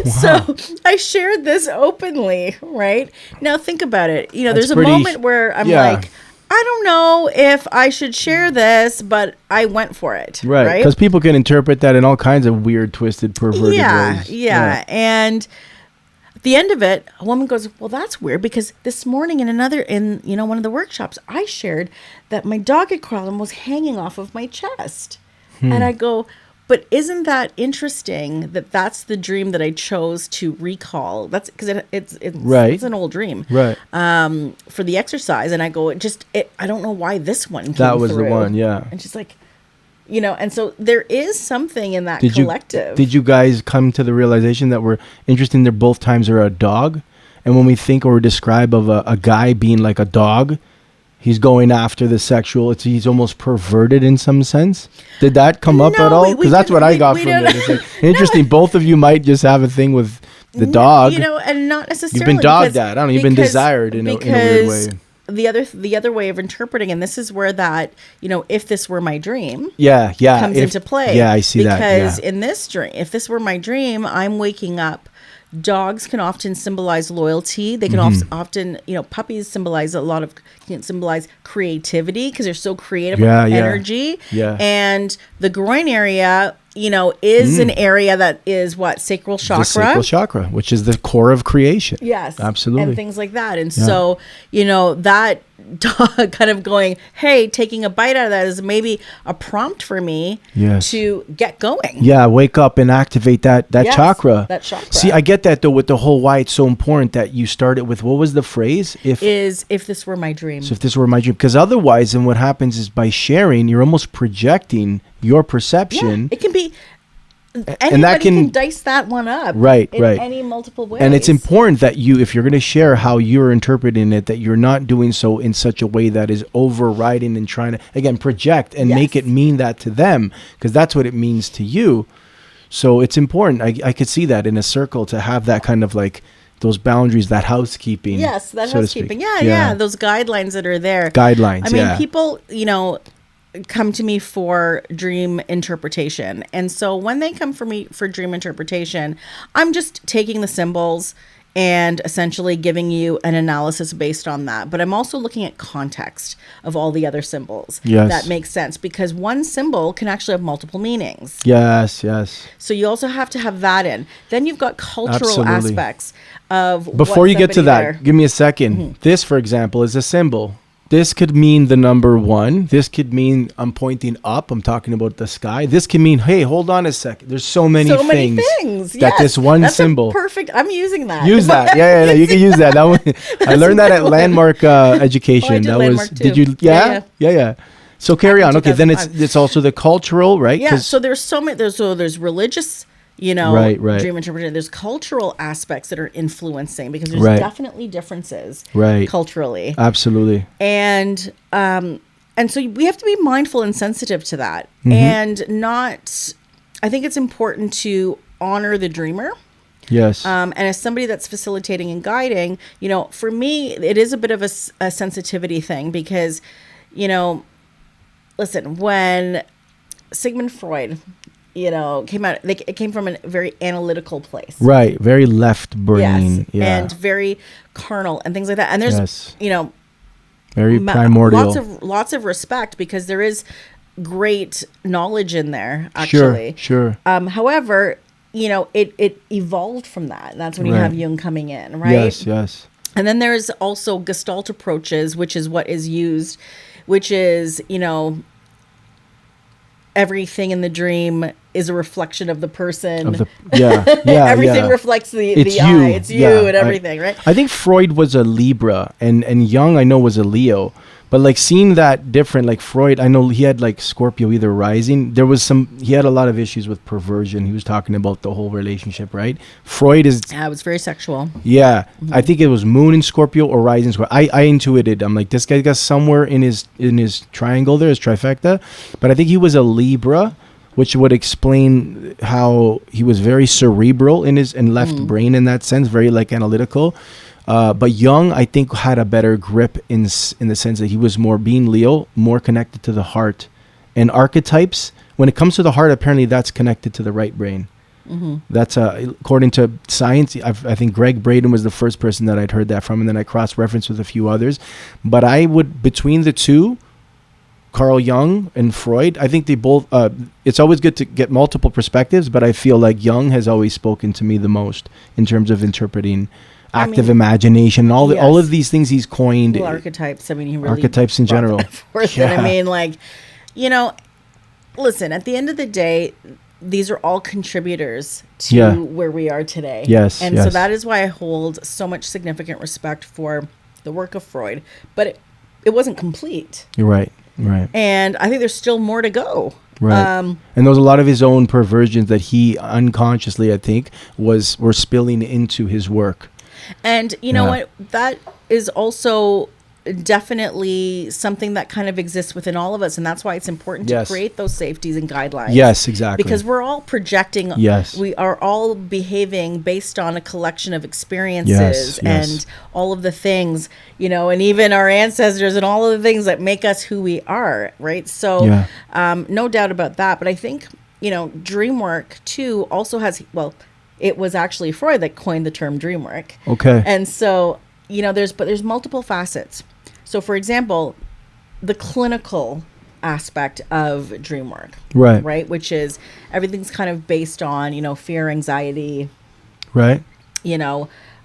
Wow. So I shared this openly, right? Now think about it. There's a moment where I'm like, I don't know if I should share this, but I went for it. Right. Because people can interpret that in all kinds of weird, twisted, perverted ways. Yeah. And at the end of it, a woman goes, well, that's weird because this morning in one of the workshops, I shared that my dog had crawled and was hanging off of my chest. And I go, but isn't that interesting that that's the dream that I chose to recall? That's because it's an old dream, right? For the exercise, and I go, I don't know why this one came that was through. The one, yeah. And she's like, and so there is something in that collective. Did you guys come to the realization that we're interested in both times are a dog, and when we think or describe of a guy being like a dog, he's going after the sexual. He's almost perverted in some sense. Did that come up at all? Because that's what I got from it. It's like, interesting. Both of you might just have a thing with the dog. And not necessarily. You've been dogged at. I don't know. You've been desired in a weird way. The other way of interpreting, and this is where that, if this were my dream, comes into play. Yeah, I see that. Because in this dream, if this were my dream, I'm waking up. Dogs can often symbolize loyalty. They can often, puppies can symbolize creativity because they're so creative with energy. Yeah. And the groin area, is an area that is sacral chakra. The sacral chakra, which is the core of creation. Yes. Absolutely. And things like that. And so, that dog kind of going, hey, taking a bite out of that is maybe a prompt for me to get going. Yeah, wake up and activate that chakra. That chakra. See, I get that though with the whole why it's so important that you start it with, what was the phrase? If this were my dream. So if this were my dream. Because otherwise, then what happens is by sharing, you're almost projecting your perception. Yeah, it can be. Anybody can dice that one up, right? In any multiple ways. And it's important that if you're going to share how you're interpreting it, that you're not doing so in such a way that is overriding and trying to again project and make it mean that to them, because that's what it means to you. So it's important. I could see that in a circle to have that kind of like those boundaries, that housekeeping. Yes, that housekeeping. Yeah, those guidelines that are there. Guidelines. I mean, people, come to me for dream interpretation. And so when they come for me for dream interpretation, I'm just taking the symbols and essentially giving you an analysis based on that. But I'm also looking at context of all the other symbols. Yes. That makes sense because one symbol can actually have multiple meanings. Yes. So you also have to have that in. Then you've got cultural aspects of Before you get to that, give me a second. Mm-hmm. This, for example, is a symbol. This could mean the number 1. This could mean I'm pointing up. I'm talking about the sky. This can mean, hey, hold on a second. There's so many things that this one symbol. Perfect. I'm using that. Use that. Yeah. You can use that. That one. I learned that at Landmark Education. I did Landmark too. Did you? Yeah. So carry on. Okay. Then it's also the cultural, right? Yeah. So there's so many. There's religious. Right. Dream interpretation. There's cultural aspects that are influencing because there's definitely differences culturally. Absolutely. And so we have to be mindful and sensitive to that. Mm-hmm. And I think it's important to honor the dreamer Yes. And as somebody that's facilitating and guiding, for me, it is a bit of a sensitivity thing because, listen, when Sigmund Freud, came out, it came from a very analytical place. Right. Very left brain. Yes. Yeah. And very carnal and things like that. And there's, very primordial. Lots of respect because there is great knowledge in there, actually. Sure. However, it evolved from that. And that's when you have Jung coming in, right? Yes. And then there's also Gestalt approaches, which is what is used, which is, everything in the dream is a reflection of the person. Everything reflects the eye. It's you and everything, right? I think Freud was a Libra and Jung, I know, was a Leo. But like seeing that different, like Freud, I know he had like Scorpio either rising. He had a lot of issues with perversion. He was talking about the whole relationship, right? Freud is... Yeah, it was very sexual. Yeah. Mm-hmm. I think it was moon in Scorpio or rising Scorpio. I intuited. I'm like, this guy got somewhere in his triangle there, his trifecta. But I think he was a Libra, which would explain how he was very cerebral in his left brain in that sense, very like analytical. But Jung, I think, had a better grip in the sense that he was more, being Leo, more connected to the heart. And archetypes, when it comes to the heart, apparently that's connected to the right brain. Mm-hmm. That's according to science. I think Greg Braden was the first person that I'd heard that from, and then I cross-referenced with a few others. But I would, between the two, Carl Jung and Freud, I think they both, it's always good to get multiple perspectives, but I feel like Jung has always spoken to me the most in terms of interpreting active imagination, all of these things he's coined. Well, archetypes. I mean, he really archetypes in general. I mean, like, listen, at the end of the day, these are all contributors to where we are today. Yes. And so that is why I hold so much significant respect for the work of Freud. But it wasn't complete. You're right. And I think there's still more to go. Right. And there was a lot of his own perversions that he unconsciously, I think, were spilling into his work. And you know what? That is also definitely something that kind of exists within all of us. And that's why it's important to create those safeties and guidelines. Yes, exactly. Because we're all projecting. Yes. We are all behaving based on a collection of experiences and all of the things, and even our ancestors and all of the things that make us who we are. Right. So no doubt about that. But I think, dream work too also has, it was actually Freud that coined the term dream work. Okay. And so, there's multiple facets. So, for example, the clinical aspect of dream work. Right. Which is everything's kind of based on, fear, anxiety. Right.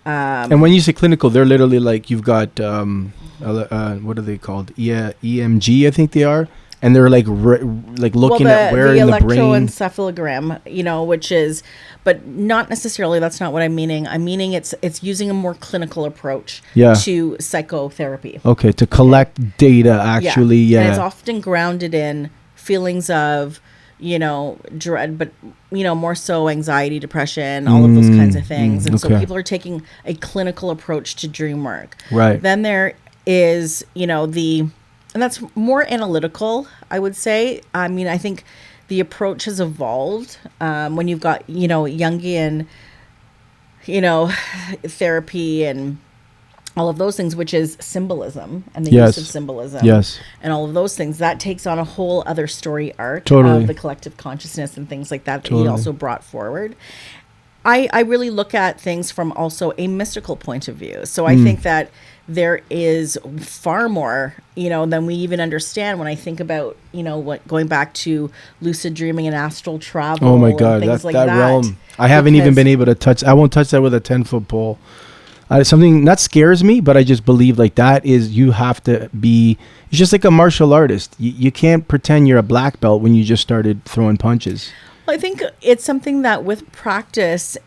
And when you say clinical, they're literally like you've got, what are they called? EMG, I think they are. And they're like looking at where in the brain. The electroencephalogram, which is, but not necessarily, that's not what I'm meaning. I'm meaning it's using a more clinical approach to psychotherapy. Okay, to collect data, actually, And it's often grounded in feelings of, dread, but, more so anxiety, depression, all of those kinds of things. And so people are taking a clinical approach to dream work. Right. Then there is, and that's more analytical, I would say. I mean, I think the approach has evolved when you've got, Jungian, therapy and all of those things, which is symbolism and the use of symbolism. And all of those things. That takes on a whole other story arc of the collective consciousness and things like that he also brought forward. I really look at things from also a mystical point of view. So I think that there is far more, than we even understand when I think about, going back to lucid dreaming and astral travel. Oh my God, that realm. I haven't even been able to touch. I won't touch that with a 10-foot pole. Something that scares me, but I just believe like that is you have to be. It's just like a martial artist. You can't pretend you're a black belt when you just started throwing punches. Well, I think it's something that with practice.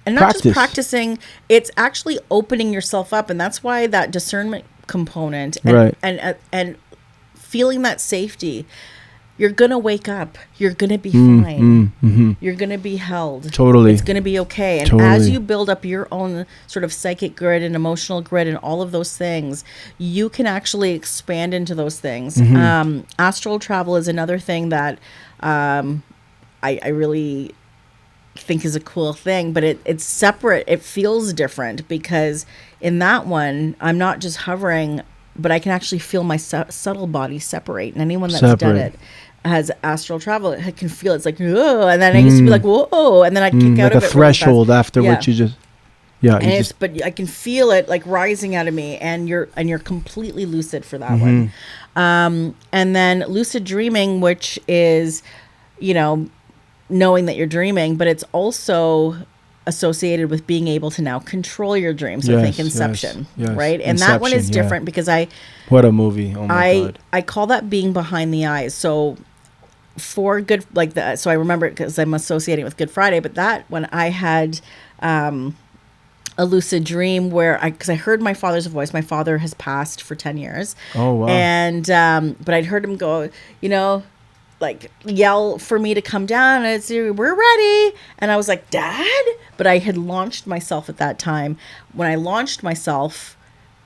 And not just practicing, it's actually opening yourself up. And that's why that discernment component and feeling that safety, you're going to wake up. You're going to be fine. You're going to be held. Totally. It's going to be okay. And as you build up your own sort of psychic grid and emotional grid and all of those things, you can actually expand into those things. Astral travel is another thing that I really think is a cool thing, but it's separate. It feels different because in that one, I'm not just hovering, but I can actually feel my subtle body separate. And anyone that's done it has astral travel. I can feel it's like, oh, and then I used to be like, whoa, and then I'd kick out like of it. A threshold after which you just, but I can feel it like rising out of me, and you're completely lucid for that one. And then lucid dreaming, which is, knowing that you're dreaming, but it's also associated with being able to now control your dreams. So think Inception, right? And that one is different because what a movie. Oh my God. I call that being behind the eyes. So for good, like that. So I remember it because I'm associating it with Good Friday, but that when I had, a lucid dream where because I heard my father's voice. My father has passed for 10 years. Oh, wow. And, but I'd heard him go, like yell for me to come down and say, we're ready. And I was like, Dad? But I had launched myself at that time. When I launched myself,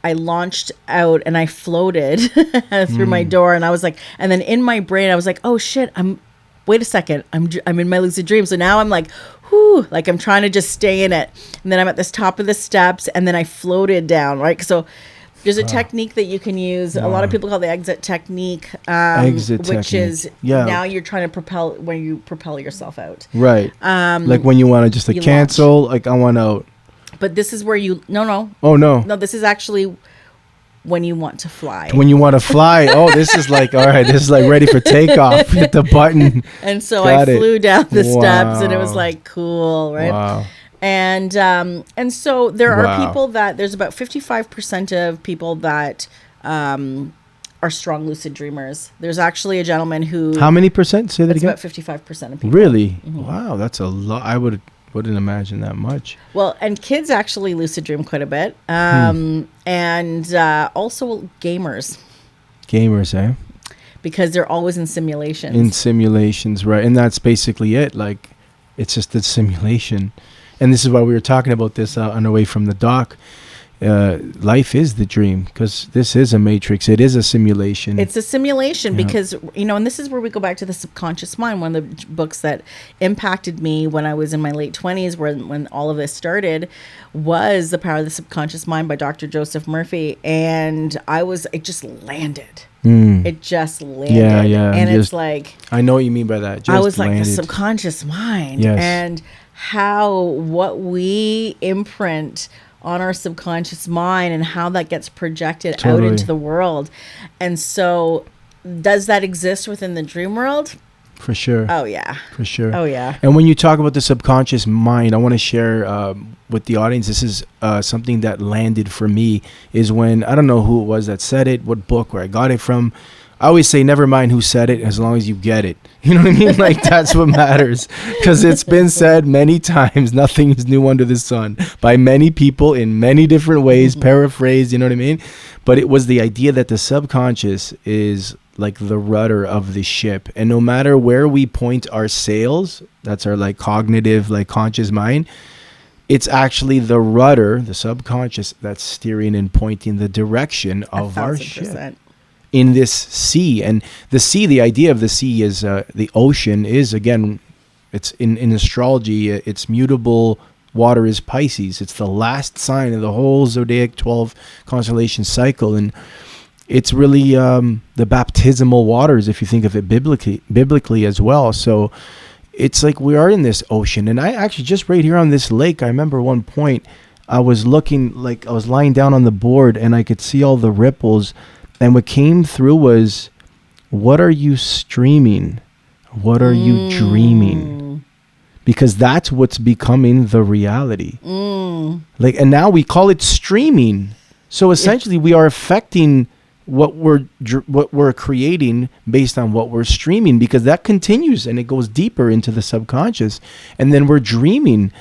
I launched out and I floated through my door. And I was like, and then in my brain, I was like, oh shit, wait a second. I'm in my lucid dream. So now I'm like, whew, like I'm trying to just stay in it. And then I'm at this top of the steps and then I floated down, right? So there's a technique that you can use. A lot of people call the exit technique, which is now you're trying to propel yourself out. Right. Like when you want to just cancel, like I want out. But this is where no. Oh, no. No, this is actually when you want to fly. When you want to fly. Oh, this is like, all right, this is like ready for takeoff. Hit the button. And so I flew down the steps and it was like cool, right? Wow. And so there are people there's about 55% of people that are strong lucid dreamers. There's actually a gentleman who... How many percent? Say that again. About 55% of people. Really? Mm-hmm. Wow, that's a lot. I wouldn't imagine that much. Well, and kids actually lucid dream quite a bit. And also gamers. Gamers, eh? Because they're always in simulations. In simulations, right. And that's basically it. Like, it's just a simulation. And this is why we were talking about this on the way from the dock. Life is the dream because this is a matrix. It is a simulation. It's a simulation because, and this is where we go back to the subconscious mind. One of the books that impacted me when I was in my late 20s, when all of this started, was The Power of the Subconscious Mind by Dr. Joseph Murphy. And it just landed. It just landed. Yeah. And it's like... I know what you mean by that. I was like, the subconscious mind. Yes. And what we imprint on our subconscious mind and how that gets projected out into the world. And so does that exist within the dream world? For sure. Oh, yeah. For sure. Oh, yeah. And when you talk about the subconscious mind, I want to share with the audience, this is something that landed for me, is when, I don't know who it was that said it, what book, where I got it from. I always say, never mind who said it, as long as you get it. You know what I mean? Like, that's what matters. Because it's been said many times, nothing is new under the sun, by many people in many different ways, paraphrased, you know what I mean? But it was the idea that the subconscious is like the rudder of the ship. And no matter where we point our sails, that's our like cognitive, like conscious mind, it's actually the rudder, the subconscious, that's steering and pointing the direction of our ship. In this sea. And the sea, the idea of the sea is the ocean is, again, it's in astrology, it's mutable. Water is Pisces. It's the last sign of the whole zodiac 12 constellation cycle. And it's really the baptismal waters, if you think of it biblically as well. So it's like we are in this ocean. And I actually, just right here on this lake, I remember one point I was looking, like I was lying down on the board and I could see all the ripples. And what came through was, what are you streaming? What are you dreaming? Because that's what's becoming the reality. Like, and now we call it streaming. So essentially, we are affecting what we're creating based on what we're streaming, because that continues and it goes deeper into the subconscious, and then we're dreaming.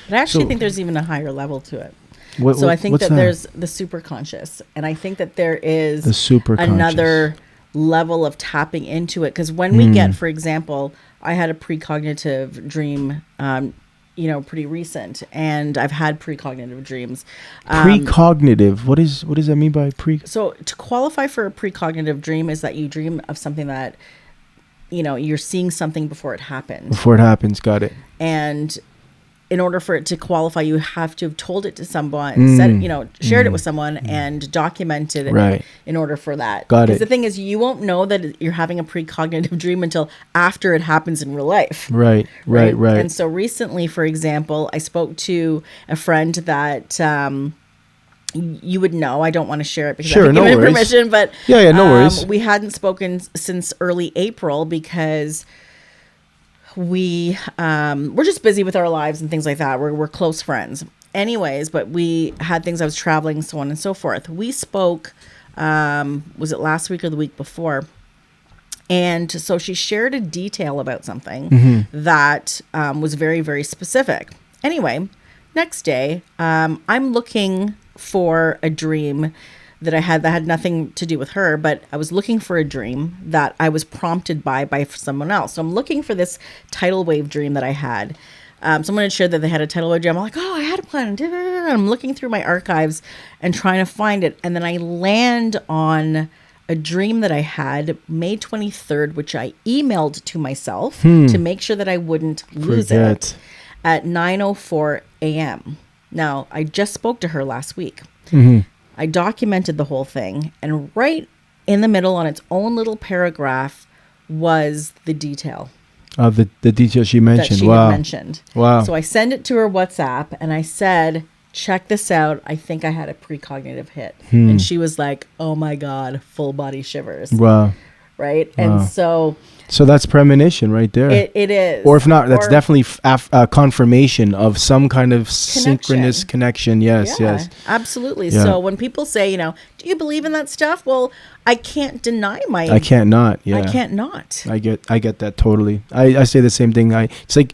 But I actually think there's even a higher level to it. So I think that there's the superconscious, and I think that there is another level of tapping into it. Because when we get, for example, I had a precognitive dream, pretty recent, and I've had precognitive dreams. Precognitive, what does that mean by pre? So to qualify for a precognitive dream is that you dream of something that, you're seeing something before it happens. Before it happens, got it. And in order for it to qualify, you have to have told it to someone, said, shared it with someone and documented it in order for that. Got it. Because the thing is, you won't know that you're having a precognitive dream until after it happens in real life. Right. And so recently, for example, I spoke to a friend that you would know. I don't want to share it because I haven't given him permission, but no worries. We hadn't spoken since early April because we're just busy with our lives and things like that. We're close friends. Anyways, but we had things, I was traveling, so on and so forth. We spoke, was it last week or the week before? And so she shared a detail about something that was very, very specific. Anyway, next day, I'm looking for a dream that I had that had nothing to do with her, but I was looking for a dream that I was prompted by someone else. So I'm looking for this tidal wave dream that I had. Someone had shared that they had a tidal wave dream. I'm like, oh, I had a plan. I'm looking through my archives and trying to find it. And then I land on a dream that I had May 23rd, which I emailed to myself to make sure that I wouldn't lose it at 9:04 a.m. Now, I just spoke to her last week. I documented the whole thing, and right in the middle on its own little paragraph was the detail. The detail she mentioned. That she had mentioned. Wow. So I sent it to her WhatsApp, and I said, check this out. I think I had a precognitive hit. And she was like, oh my God, full body shivers. Wow. Right? And so that's premonition right there. It is. Or if not, that's definitely confirmation of some kind of synchronous connection. Yes, yes. Absolutely. Yeah. So when people say, do you believe in that stuff? Well, I can't deny my... I can't not. Yeah. I can't not. I get that totally. I say the same thing. It's like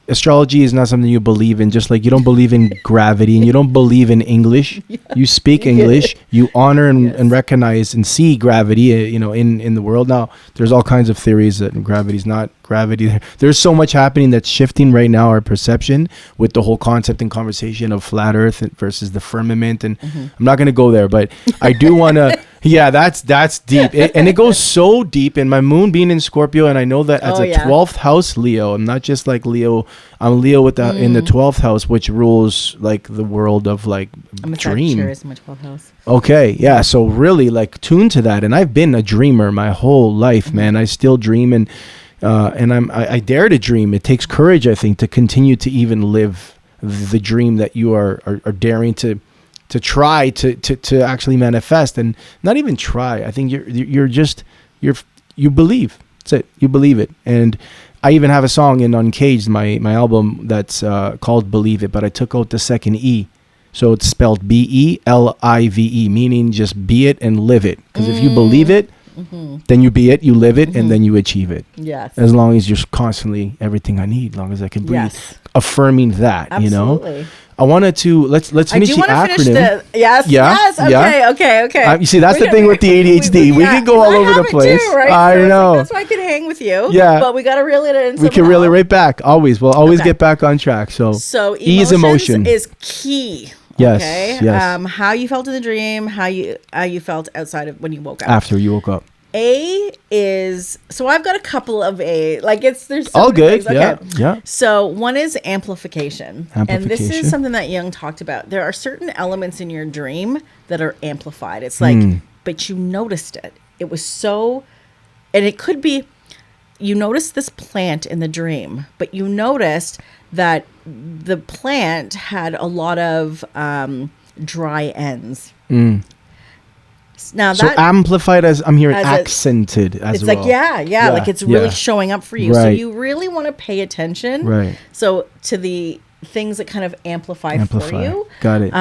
astrology is not something you believe in, just like you don't believe in gravity and you don't believe in English. You speak English, you honor and recognize and see gravity, in the world. Now, there's all kinds of theories that gravity's not gravity. There's so much happening that's shifting right now, our perception with the whole concept and conversation of flat earth versus the firmament. And I'm not going to go there, but I do want to... Yeah, that's deep. And it goes so deep. And my moon being in Scorpio, and I know that as a 12th house Leo, I'm not just like Leo. I'm Leo with in the 12th house, which rules like the world of like dream. Sagittarius in my 12th house. Okay, yeah. So really like tuned to that. And I've been a dreamer my whole life, man. I still dream and I dare to dream. It takes courage, I think, to continue to even live the dream that you are daring to try to actually manifest, and not even try. I think you believe. That's it. You believe it. And I even have a song in Uncaged, my album, that's called Believe It, but I took out the second E. So it's spelled BELIVE, meaning just be it and live it. Because if you believe it, then you be it, you live it, and then you achieve it. Yes. As long as you're constantly everything I need, as long as I can breathe. Yes. Affirming that, Absolutely. I wanted to let's finish the acronym. Okay. You see, that's the thing with the ADHD. We can go all over the place. Too, right? I know. That's why I could hang with you. Yeah. But we got to reel it in. We can reel it right back. Always. We'll always get back on track. So E is emotion is key. Yes. Okay. Yes. How you felt in the dream, how you felt outside of when you woke up. After you woke up. A is, so I've got a couple of A, there's all good. Okay. Yeah. So one is amplification. And this is something that Jung talked about. There are certain elements in your dream that are amplified. It's but you noticed it. It was so, and it could be, you noticed this plant in the dream, but you noticed that the plant had a lot of dry ends. Now so amplified, as I'm hearing, accented as it's well. Like it's really showing up for you. Right. So you really want to pay attention. Right. So to the things that kind of amplify. For you. Got it.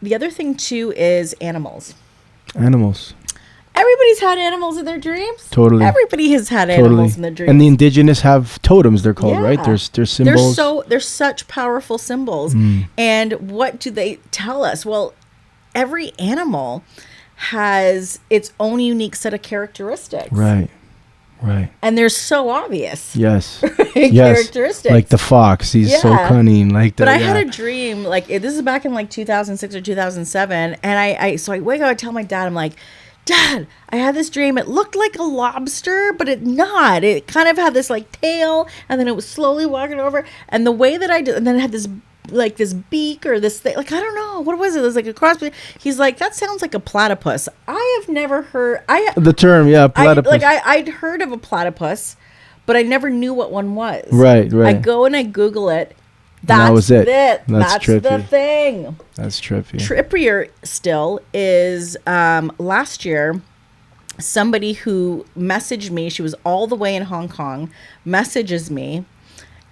The other thing too is animals. Animals. Everybody's had animals in their dreams. Totally. Everybody has had animals in their dreams. And the indigenous have totems, they're called, right? There's symbols. They're such powerful symbols. And what do they tell us? Well, every animal has its own unique set of characteristics. Right. And they're so obvious. Yes. Characteristics. Like the fox, he's so cunning. But I had a dream, this is back in 2006 or 2007, and I wake up, I tell my dad, I'm like, Dad, I had this dream. It looked like a lobster, but it kind of had this like tail, and then it was slowly walking over. And the way that I did, and then it had this like this beak or this thing, like I don't know what was it. It was like a cross. He's like, that sounds like a platypus. I have never heard the term, platypus. I'd heard of a platypus, but I never knew what one was. Right. I go and I Google it. That was it. That's trippy. the thing. That's trippy. Trippier still is last year, somebody who messaged me, she was all the way in Hong Kong, messages me,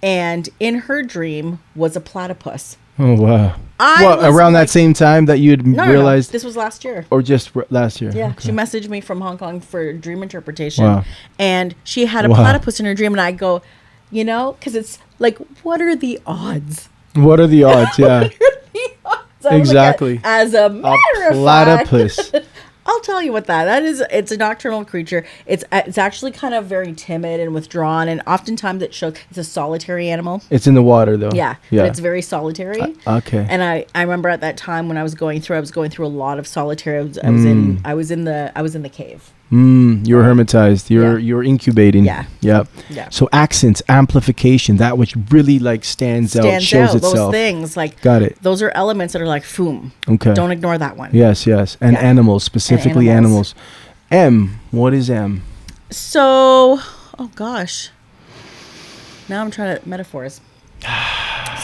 and in her dream was a platypus. Oh, wow. Around that same time that you had realized? No. This was last year. Or just last year? Yeah. Okay. She messaged me from Hong Kong for dream interpretation. Wow. And she had a platypus in her dream, and I go, because it's like, what are the odds? What are the odds? Yeah. What are the odds? Exactly. As a matter of platypus. fact, I'll tell you what that is. It's a nocturnal creature. It's actually kind of very timid and withdrawn, and oftentimes it's a solitary animal. It's in the water though. Yeah. But it's very solitary. Okay. And I remember at that time when I was going through a lot of solitary. I was in the cave. You were hermetized. You're incubating. Yeah. So accents, amplification, that which really like stands out, shows itself. Those things like got it. Those are elements that are like boom. Okay. Don't ignore that one. Yes. And animals, specifically animals. M. What is M? So, oh gosh. Now I'm trying to metaphors.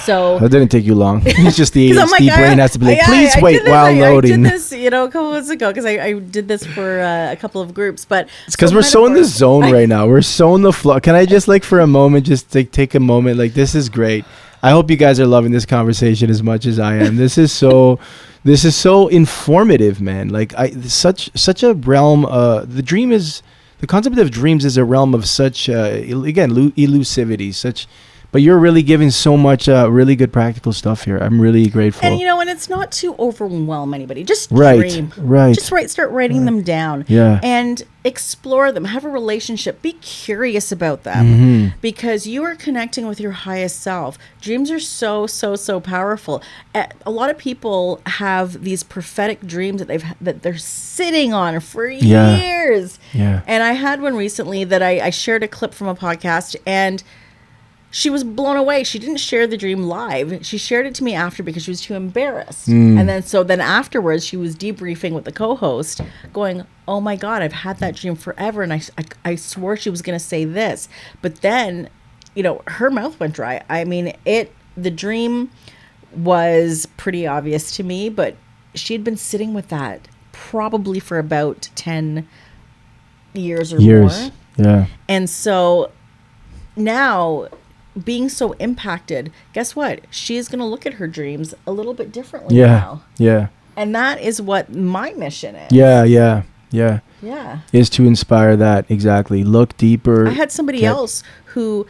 So that didn't take you long. It's just the ADHD brain has to be like, please wait while I loading. I did this, a couple months ago because I did this for a couple of groups, but it's because we're so in the zone right now. We're so in the flow. Can I just for a moment, just take a moment? Like, this is great. I hope you guys are loving this conversation as much as I am. This is so informative, man. Like such a realm. The concept of dreams is a realm of such elusivity, but you're really giving so much really good practical stuff here. I'm really grateful. And and it's not to overwhelm anybody. Just dream. Right. Just start writing them down. Yeah. And explore them. Have a relationship. Be curious about them because you are connecting with your highest self. Dreams are so powerful. A lot of people have these prophetic dreams that they're sitting on for years. Yeah. And I had one recently that I shared a clip from a podcast, and she was blown away. She didn't share the dream live. She shared it to me after because she was too embarrassed. And then afterwards, she was debriefing with the co-host going, oh my God, I've had that dream forever. And I swore she was going to say this. But then, her mouth went dry. I mean, the dream was pretty obvious to me, but she had been sitting with that probably for about 10 years or more. Yeah. And so now, being so impacted, guess what? She is going to look at her dreams a little bit differently now. Yeah. And that is what my mission is. Yeah. Is to inspire that. Exactly. Look deeper. I had somebody else who,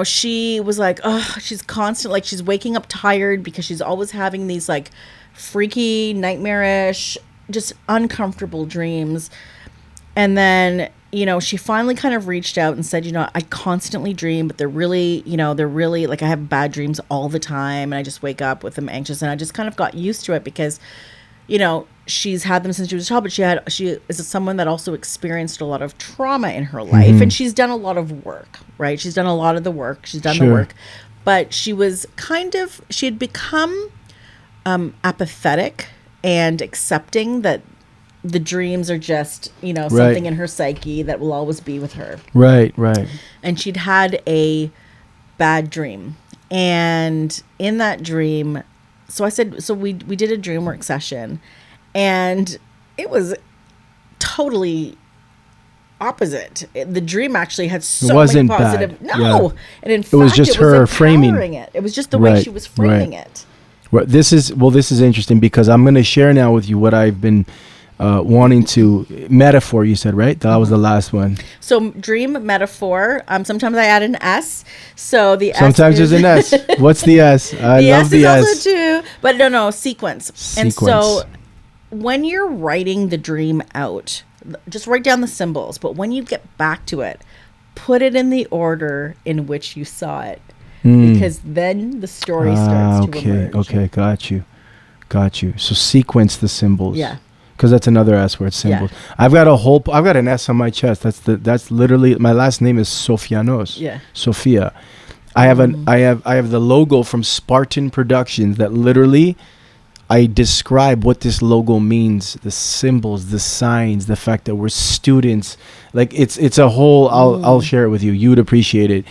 she was like, oh, she's constant, like she's waking up tired because she's always having these like freaky, nightmarish, just uncomfortable dreams. And then, she finally kind of reached out and said, I constantly dream, but they're really like I have bad dreams all the time. And I just wake up with them anxious. And I just kind of got used to it because, she's had them since she was a child, but she is someone that also experienced a lot of trauma in her life. And she's done a lot of work, right? She's done a lot of the work. She's done the work. But she had become apathetic and accepting that the dreams are just, something in her psyche that will always be with her. Right. And she'd had a bad dream. And in that dream, we did a dreamwork session, and it was totally opposite. The dream actually had so many positive. Bad. No. Yeah. And in fact, it was just her framing it. It was just the way she was framing it. Well, this is interesting because I'm going to share now with you what I've been wanting to metaphor. You said, right? That was the last one. So dream metaphor. Sometimes I add an S. So the sometimes S there's an S. What's the S? I love the S. Also too, but no sequence. And so when you're writing the dream out, just write down the symbols. But when you get back to it, put it in the order in which you saw it, because then the story starts to emerge. Okay, got you. So sequence the symbols. Yeah. Because that's another S word, symbols. Yeah. I've got an S on my chest. That's literally, my last name is Sofianos. Yeah. Sophia. I have the logo from Spartan Productions that literally I describe what this logo means, the symbols, the signs, the fact that we're students. Like it's a whole, I'll share it with you. You would appreciate it.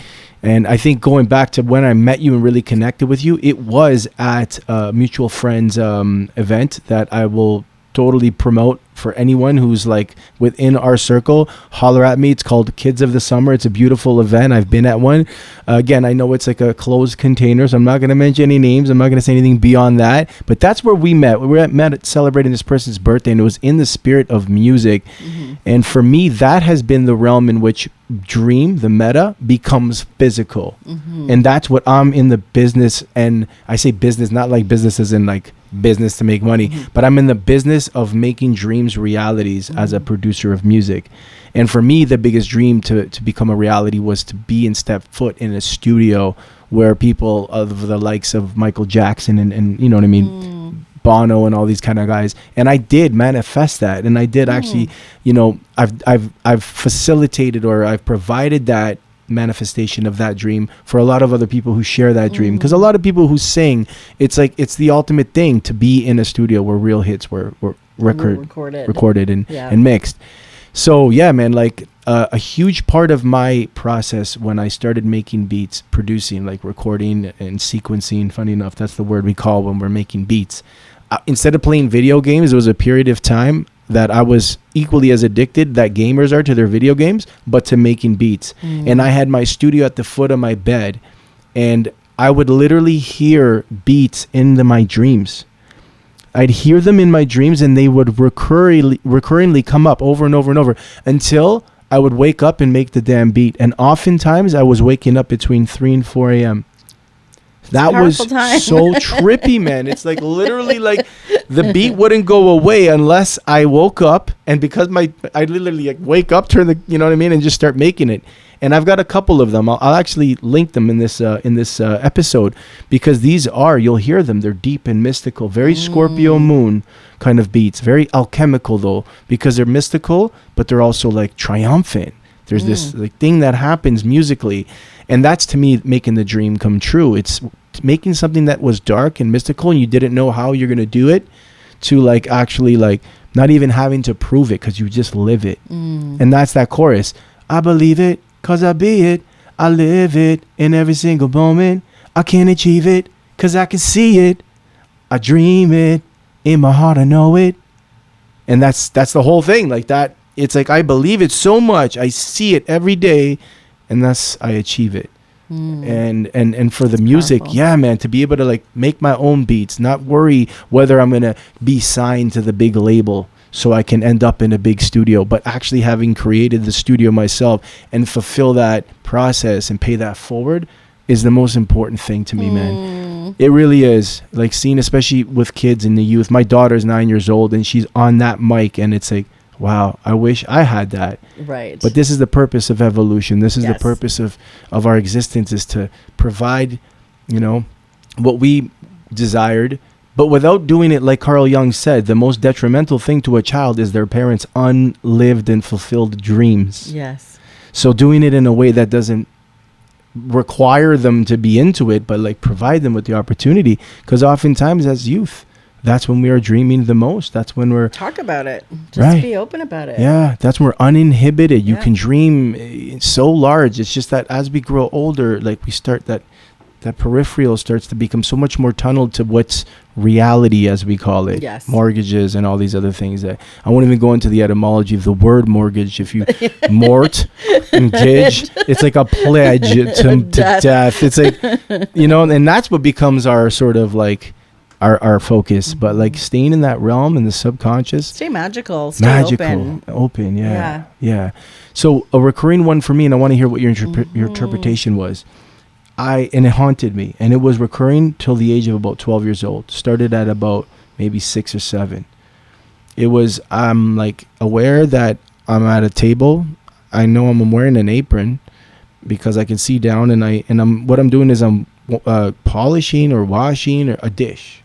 And I think going back to when I met you and really connected with you, it was at a mutual friends event that I will totally promote for anyone who's like within our circle. Holler at me. It's called Kids of the Summer. It's a beautiful event. I've been at one. Again, I know it's like a closed container, so I'm not going to mention any names. I'm not going to say anything beyond that. But that's where we met. We met celebrating this person's birthday, and it was in the spirit of music. Mm-hmm. And for me, that has been the realm in which dream, the meta, becomes physical. Mm-hmm. And that's what I'm in the business. And I say business, not like business as in like business to make money, but I'm in the business of making dreams realities as a producer of music. And for me, the biggest dream to become a reality was to be and step foot in a studio where people of the likes of Michael Jackson and you know what I mean, Bono and all these kind of guys. And I did manifest that, and I did actually, you know, I've facilitated, or I've provided that manifestation of that dream for a lot of other people who share that dream. Because a lot of people who sing, it's like it's the ultimate thing to be in a studio where real hits were recorded and mixed. So yeah, man, like a huge part of my process when I started making beats, producing, like recording and sequencing, funny enough, that's the word we call when we're making beats. Instead of playing video games, it was a period of time that I was equally as addicted that gamers are to their video games, but to making beats. And I had my studio at the foot of my bed, and I would literally hear beats in my dreams. I'd hear them in my dreams, and they would recurringly come up over and over and over until I would wake up and make the damn beat. And oftentimes I was waking up between 3 and 4 a.m. That was so trippy, man. It's like literally like the beat wouldn't go away unless I woke up, and because I literally like wake up, turn the, you know what I mean, and just start making it. And I've got a couple of them. I'll actually link them in this episode, because these are, you'll hear them. They're deep and mystical, very Scorpio moon kind of beats, very alchemical though, because they're mystical, but they're also like triumphant. There's this like thing that happens musically. And that's, to me, making the dream come true. It's making something that was dark and mystical and you didn't know how you're going to do it, to like actually like not even having to prove it, because you just live it. And that's that chorus. I believe it because I be it. I live it in every single moment. I can't achieve it because I can see it. I dream it. In my heart I know it. And that's the whole thing. Like that. It's like I believe it so much. I see it every day. And thus I achieve it. And for the music, powerful. Yeah, man, to be able to like make my own beats, not worry whether I'm going to be signed to the big label so I can end up in a big studio, but actually having created the studio myself and fulfill that process and pay that forward is the most important thing to me, man. It really is. Like seeing, especially with kids and the youth, my daughter's 9 years old and she's on that mic, and it's like, wow, I wish I had that. Right. But this is the purpose of evolution. This is the purpose of our existence, is to provide, you know, what we desired, but without doing it, like Carl Jung said, the most detrimental thing to a child is their parents' unlived and fulfilled dreams. Yes. So doing it in a way that doesn't require them to be into it, but like provide them with the opportunity, because oftentimes as youth, that's when we are dreaming the most. That's when we're... Talk about it. Just be open about it. Yeah, that's when we're uninhibited. You can dream so large. It's just that as we grow older, like we start that peripheral starts to become so much more tunneled to what's reality, as we call it. Yes. Mortgages and all these other things that... I won't even go into the etymology of the word mortgage. If you... mort, engage, it's like a pledge to death. It's like, you know, and that's what becomes our sort of like... Our focus, but like staying in that realm in the subconscious, stay magical, open. Yeah. So a recurring one for me, and I want to hear what your interpretation was. And it haunted me, and it was recurring till the age of about 12 years old. Started at about maybe 6 or 7. It was, I'm like aware that I'm at a table. I know I'm wearing an apron because I can see down, and what I'm doing is I'm polishing or washing a dish.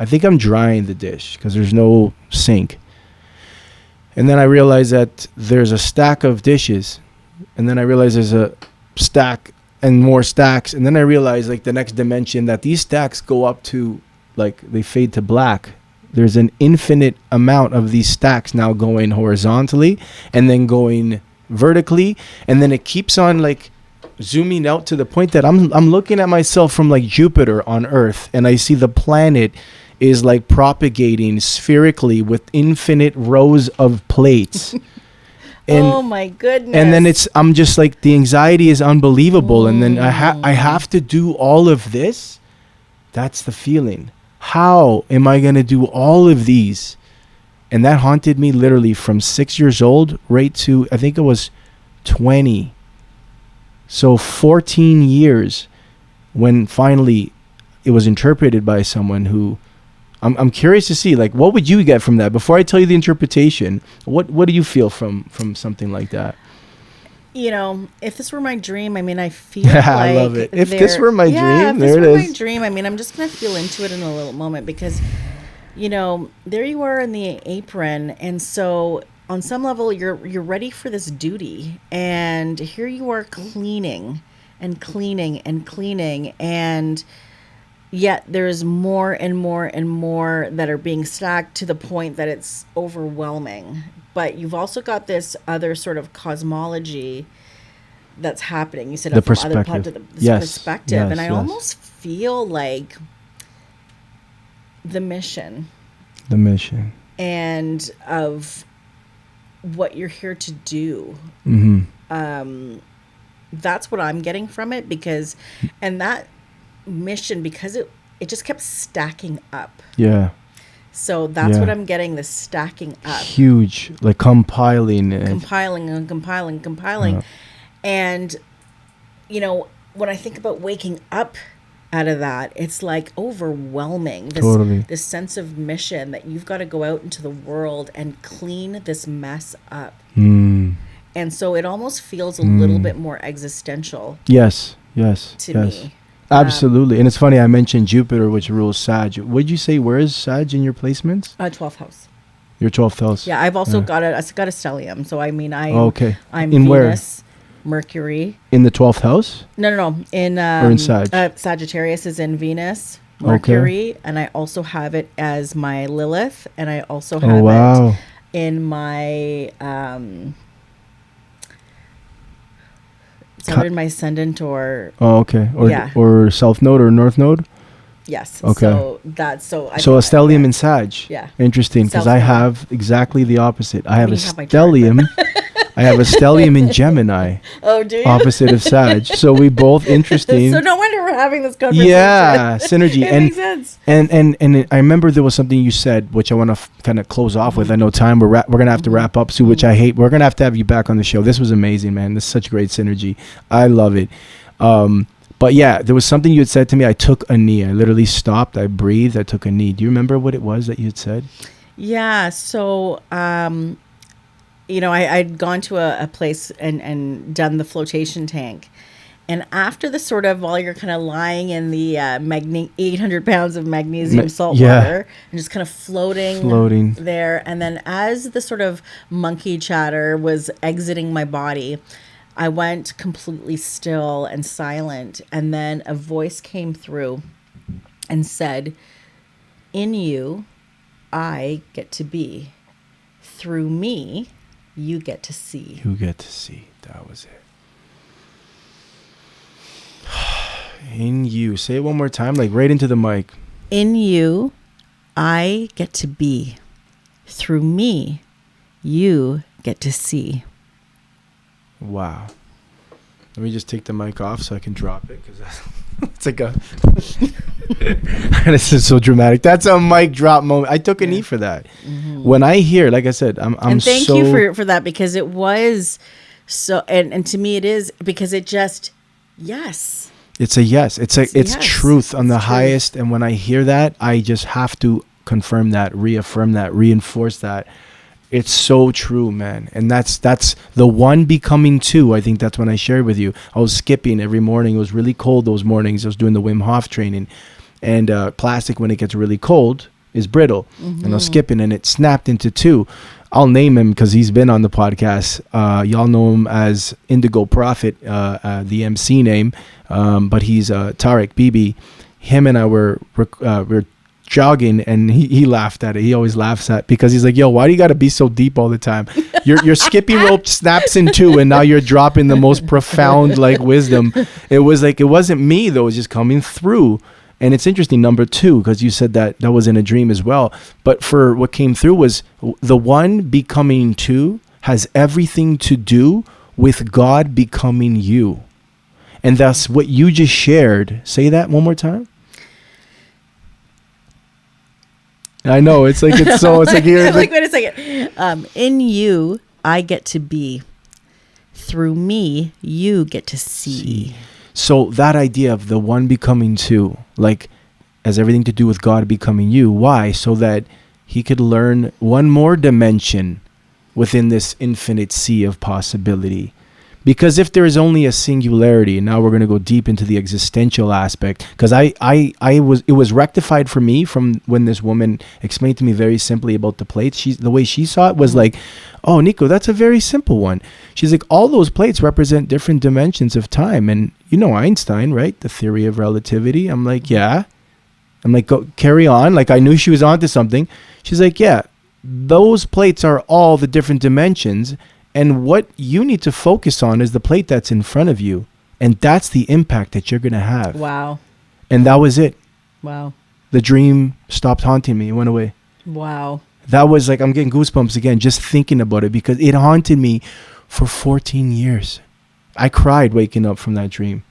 I think I'm drying the dish because there's no sink. And then I realized that there's a stack of dishes. And then I realized there's a stack and more stacks. And then I realized, like, the next dimension, that these stacks go up to, like, they fade to black. There's an infinite amount of these stacks now going horizontally and then going vertically. And then it keeps on, like, zooming out to the point that I'm looking at myself from, like, Jupiter on Earth. And I see the planet is, like, propagating spherically with infinite rows of plates. And, oh my goodness. And then I'm just like, the anxiety is unbelievable. And then I have to do all of this. That's the feeling. How am I going to do all of these? And that haunted me literally from 6 years old right to, I think it was 20. So 14 years when finally it was interpreted by someone who, I'm curious to see, like, what would you get from that? Before I tell you the interpretation, what do you feel from something like that? You know, if this were my dream, I mean, I feel like I love it. If this were my dream, there it is. If this were my dream, I mean, I'm just going to feel into it in a little moment because, you know, there you are in the apron. And so on some level, you're ready for this duty. And here you are cleaning and cleaning and cleaning. And yet there's more and more and more that are being stacked to the point that it's overwhelming. But you've also got this other sort of cosmology that's happening. You said the from perspective. Other this yes. perspective. Yes, and I almost feel like the mission. And of what you're here to do. Mm-hmm. That's what I'm getting from it because, and that mission, because it just kept stacking up. Yeah. So that's what I'm getting, the stacking up. Huge, like compiling. And, you know, when I think about waking up out of that, it's like overwhelming. This sense of mission that you've got to go out into the world and clean this mess up. And so it almost feels a little bit more existential. Yes. To me. Absolutely. And it's funny, I mentioned Jupiter, which rules Sag. Would you say, where is Sag in your placements? 12th house. Your 12th house. Yeah, I've also got a stellium. So I mean, I'm in Venus, Mercury. In the 12th house? No. Or in Sag? Sagittarius is in Venus, Mercury, and I also have it as my Lilith, and I also have it in my in my ascendant or or south node or north node. Yes. Okay. So that's a stellium in Sag. Yeah. Interesting, because I have exactly the opposite. I have a stellium. I have a stellium in Gemini. Oh, do you? Opposite of Sag. So we both interesting. So no wonder we're having this conversation. Yeah, synergy. It makes sense. And I remember there was something you said, which I want to kind of close off with. I know time, we're going to have to wrap up soon, which I hate. We're going to have you back on the show. This was amazing, man. This is such great synergy. I love it. But yeah, there was something you had said to me. I took a knee. I literally stopped. I breathed. I took a knee. Do you remember what it was that you had said? Yeah. So, you know, I'd gone to a place and done the flotation tank. And after the sort of, while you're kind of lying in the 800 pounds of magnesium salt water and just kind of floating there. And then as the sort of monkey chatter was exiting my body, I went completely still and silent. And then a voice came through and said, "In you, I get to be. Through me, you get to see." You get to see. That was it. In you. Say it one more time, like right into the mic. In you, I get to be. Through me, you get to see. Wow. Let me just take the mic off so I can drop it, because it's like a this is so dramatic. That's a mic drop moment. I took a knee for that. Mm-hmm. When I hear, like I said, I'm and thank you for that, because it was so, and to me it is, because it just it's a yes. It's truth on the highest. And when I hear that, I just have to confirm that, reaffirm that, reinforce that. It's so true, man. And that's the one becoming two. I think that's when I shared with you. I was skipping every morning. It was really cold those mornings. I was doing the Wim Hof training. And classic, when it gets really cold, is brittle. And I was skipping, and it snapped into two. I'll name him because he's been on the podcast. Y'all know him as Indigo Prophet, the MC name, but he's Tariq Bibi. Him and I were jogging, and he laughed at it. He always laughs at, because he's like, yo, why do you got to be so deep all the time? Your skipping rope snaps in two, and now you're dropping the most profound like wisdom. It was like, it wasn't me though, it was just coming through. And it's interesting, number two, because you said that was in a dream as well. But for what came through was the one becoming two has everything to do with God becoming you. And that's what you just shared. Say that one more time. I know, it's like, it's like you're like, wait a second. In you, I get to be. Through me, you get to see. So that idea of the one becoming two, like, has everything to do with God becoming you. Why? So that he could learn one more dimension within this infinite sea of possibility. Because if there is only a singularity, and now we're going to go deep into the existential aspect, because it was rectified for me from when this woman explained to me very simply about the plates. The way she saw it was like, oh, Nico, that's a very simple one. She's like, all those plates represent different dimensions of time. And you know Einstein, right? The theory of relativity. I'm like, yeah. I'm like, go carry on. Like, I knew she was onto something. She's like, yeah, those plates are all the different dimensions. And what you need to focus on is the plate that's in front of you. And that's the impact that you're going to have. Wow. And that was it. Wow. The dream stopped haunting me. It went away. Wow. That was like, I'm getting goosebumps again just thinking about it, because it haunted me for 14 years. I cried waking up from that dream.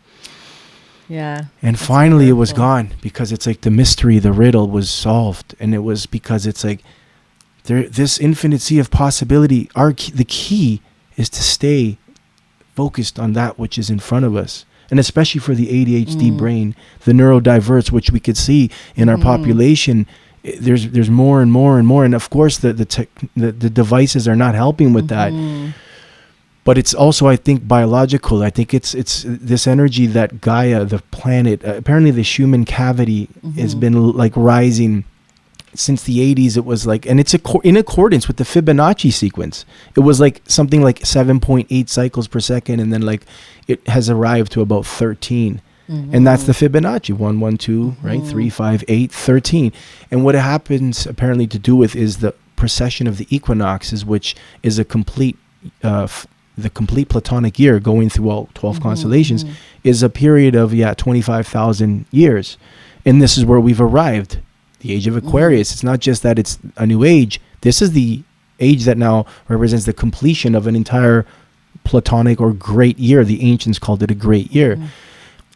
Yeah. And finally it was gone, because it's like the mystery, the riddle was solved. And it was because it's like, this infinite sea of possibility, the key is to stay focused on that which is in front of us. And especially for the ADHD brain, the neurodiverse, which we could see in our population, there's more and more and more. And of course, the devices are not helping with that. But it's also, I think, biological. I think it's this energy that Gaia, the planet, apparently the human cavity has been like rising since the 80s. It was like, and it's in accordance with the Fibonacci sequence. It was like something like 7.8 cycles per second, and then like it has arrived to about 13. And that's the Fibonacci, 1, 1, 2, right? 3, 5, 8, 13. And what it happens apparently to do with is the precession of the equinoxes, which is a complete the complete Platonic year going through all 12 constellations, is a period of 25,000 years. And this is where we've arrived. The age of Aquarius. It's not just that it's a new age. This is the age that now represents the completion of an entire Platonic or great year. The ancients called it a great year.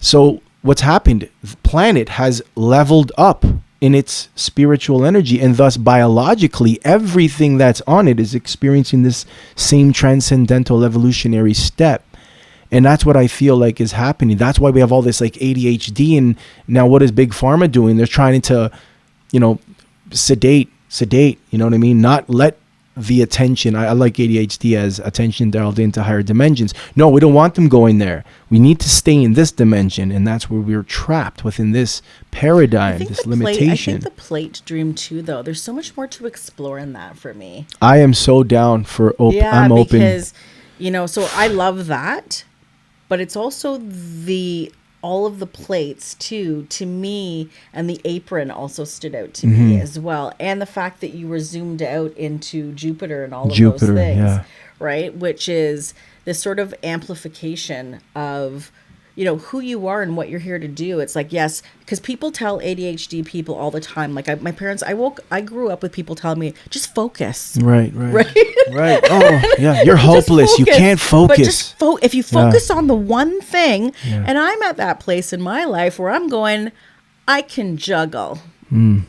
So what's happened? The planet has leveled up in its spiritual energy, and thus biologically everything that's on it is experiencing this same transcendental evolutionary step. And that's what I feel like is happening. That's why we have all this like ADHD. And now what is Big Pharma doing? They're trying to, sedate, you know what I mean? Not let the attention, I like ADHD as attention delved into higher dimensions. No, we don't want them going there. We need to stay in this dimension, and that's where we're trapped within this paradigm, this limitation. I think the plate dream too, though, there's so much more to explore in that for me. I am so down for open. Yeah, I'm open. Because, so I love that, but it's also all of the plates too, to me, and the apron also stood out to me as well. And the fact that you were zoomed out into Jupiter and all of those things, right? Which is this sort of amplification of, who you are and what you're here to do. It's like, yes, because people tell ADHD people all the time, like my parents, I grew up with people telling me, just focus. Right. Oh, yeah, you're hopeless. You can't focus. But just if you focus on the one thing, and I'm at that place in my life where I'm going, I can juggle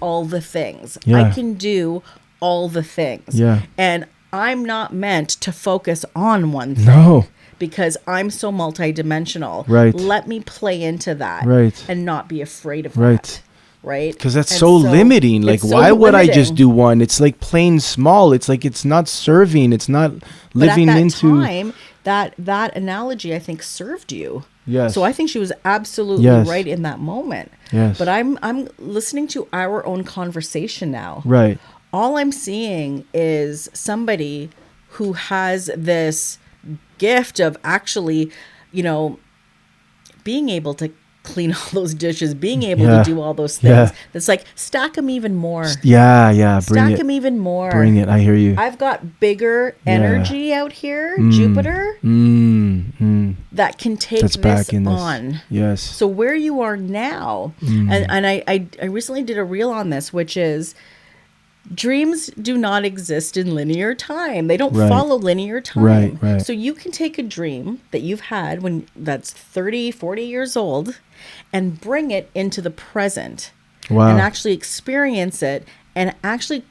all the things. I can do all the things. And I'm not meant to focus on one thing. No. Because I'm so multidimensional. Right. Let me play into that. Right. And not be afraid of that. Right. Because that's so limiting. Like, why would I just do one? It's like plain small. It's like it's not serving. It's not living into. Time, that analogy, I think, served you. Yes. So I think she was absolutely Yes. right in that moment. Yes. But I'm listening to our own conversation now. Right. All I'm seeing is somebody who has this gift of actually, being able to clean all those dishes, being able to do all those things. Yeah. That's like, stack them even more. Yeah. Stack them even more. Bring it. I hear you. I've got bigger energy out here, Jupiter, that can take That's this back in on. this. Yes. So where you are now, and I recently did a reel on this, which is dreams do not exist in linear time. They don't Right. follow linear time. Right. So you can take a dream that you've had when that's 30, 40 years old and bring it into the present Wow. and actually experience it and actually,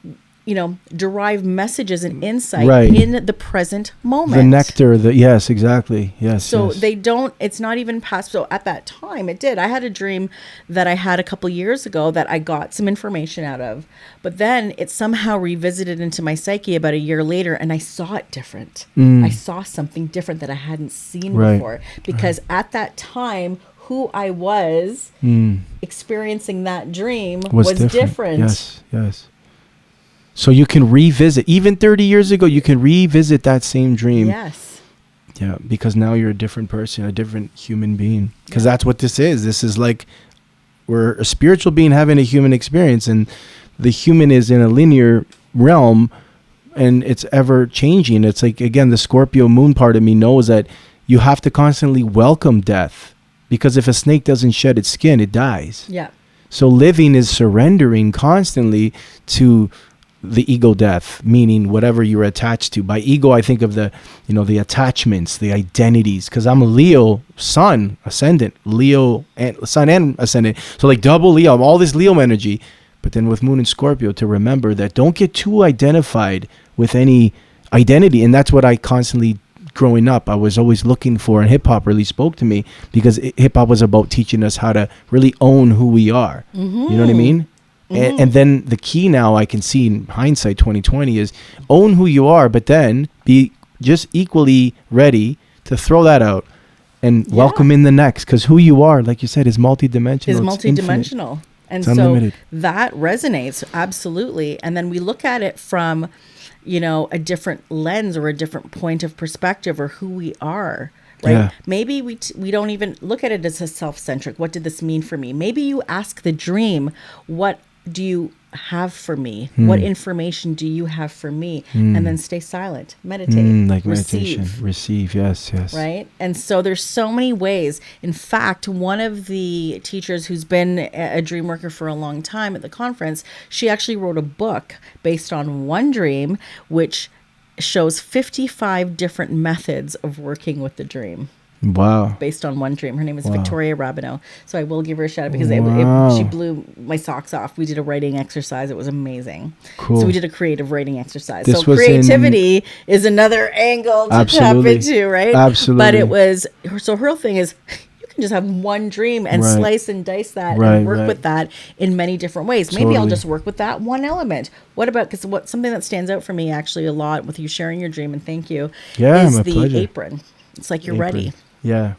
derive messages and insight Right. in the present moment. The nectar. Yes, exactly. Yes. So yes. they don't, it's not even past. So at that time it did. I had a dream that I had a couple years ago that I got some information out of, but then it somehow revisited into my psyche about a year later and I saw it different. I saw something different that I hadn't seen Right. before because at that time, who I was experiencing that dream was different. Yes. So you can revisit, even 30 years ago, you can revisit that same dream. Yes. Yeah, because now you're a different person, a different human being. Because that's what this is. This is like we're a spiritual being having a human experience, and the human is in a linear realm, and it's ever changing. It's like, again, the Scorpio moon part of me knows that you have to constantly welcome death, because if a snake doesn't shed its skin, it dies. Yeah. So living is surrendering constantly to the ego death, meaning whatever you're attached to. By ego, I think of the attachments, the identities, because I'm a Leo sun ascendant, Leo and sun and ascendant. So like double Leo, all this Leo energy, but then with moon and Scorpio, to remember that don't get too identified with any identity. And that's what I constantly, growing up, I was always looking for, and hip hop really spoke to me because hip hop was about teaching us how to really own who we are. You know what I mean? And then the key now I can see in hindsight 2020 is own who you are, but then be just equally ready to throw that out and welcome in the next, because who you are, like you said, is multidimensional. Is It's infinite. multidimensional. And It's so unlimited. that resonates absolutely. And then we look at it from, a different lens or a different point of perspective or who we are. Right? Yeah. Maybe we don't even look at it as a self-centric. What did this mean for me? Maybe you ask the dream, what do you have for me? What information do you have for me? And then stay silent, meditate, Like receive. meditation, receive. Yes. Right? And so there's so many ways. In fact, one of the teachers who's been a dream worker for a long time at the conference, she actually wrote a book based on one dream, which shows 55 different methods of working with the dream. Wow. Based on one dream. Her name is Wow. Victoria Rabineau. So I will give her a shout out because Wow. she blew my socks off. We did a writing exercise. It was amazing. Cool. So we did a creative writing exercise. This So was creativity is another angle to Absolutely. tap into, right? Absolutely. But it was, so her thing is, you can just have one dream and Right. slice and dice that Right, and work right. with that in many different ways. Maybe I'll Totally. just work with that one element. What about, because something that stands out for me actually a lot with you sharing your dream, and thank you, Yeah, is my the pleasure. apron. It's like you're Apron. ready. Yeah.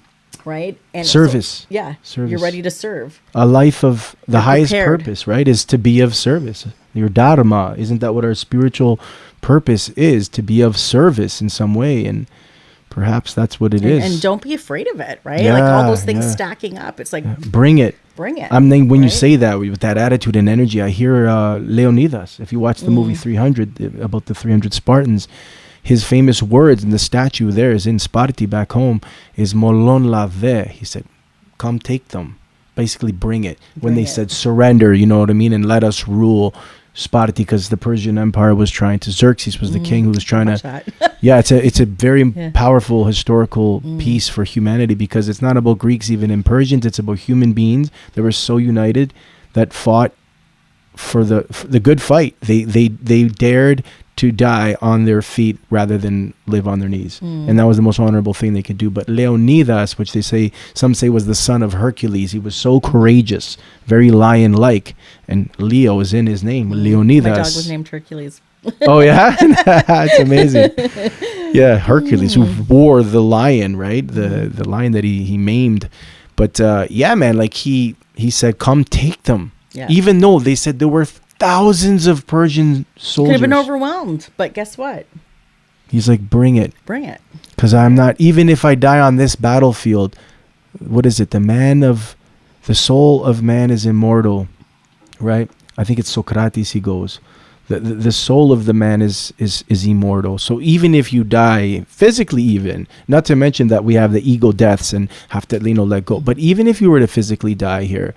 Right? And Service. So, Service. you're ready to serve. A life of the You're highest prepared. purpose, right, is to be of service. Your dharma, isn't that what our spiritual purpose is? To be of service in some way, and perhaps that's what it is. And don't be afraid of it, right? Like all those things Yeah. stacking up. It's like, Bring it. bring it. I mean, when you right? say that with that attitude and energy, I hear Leonidas. If you watch the Mm. movie 300, about the 300 Spartans, his famous words in the statue there is in Sparti back home is "Molon lave." He said, "Come take them." Basically, bring it. When Bring they it. said surrender, you know what I mean, and let us rule Sparti, because the Persian Empire was trying to. Xerxes was the king who was trying Watch to. that. Yeah, it's a very Yeah. powerful historical piece for humanity, because it's not about Greeks even in Persians. It's about human beings that were so united that fought for the good fight. They dared to die on their feet rather than live on their knees, and that was the most honorable thing they could do. But Leonidas, which some say was the son of Hercules, he was so courageous, very lion-like, and Leo is in his name. Leonidas. My dog was named Hercules. Oh yeah, it's amazing. Yeah, Hercules who wore the lion, right? The lion that he maimed. But yeah, man, like he said, come take them. Yeah. Even though they said there were thousands of Persian soldiers. Could have been overwhelmed, but guess what? He's like, bring it. Bring it. Because I'm not, even if I die on this battlefield, what is it? The soul of man is immortal, right? I think it's Socrates, he goes. The soul of the man is immortal. So even if you die physically, even not to mention that we have the ego deaths and have to let go. But even if you were to physically die here,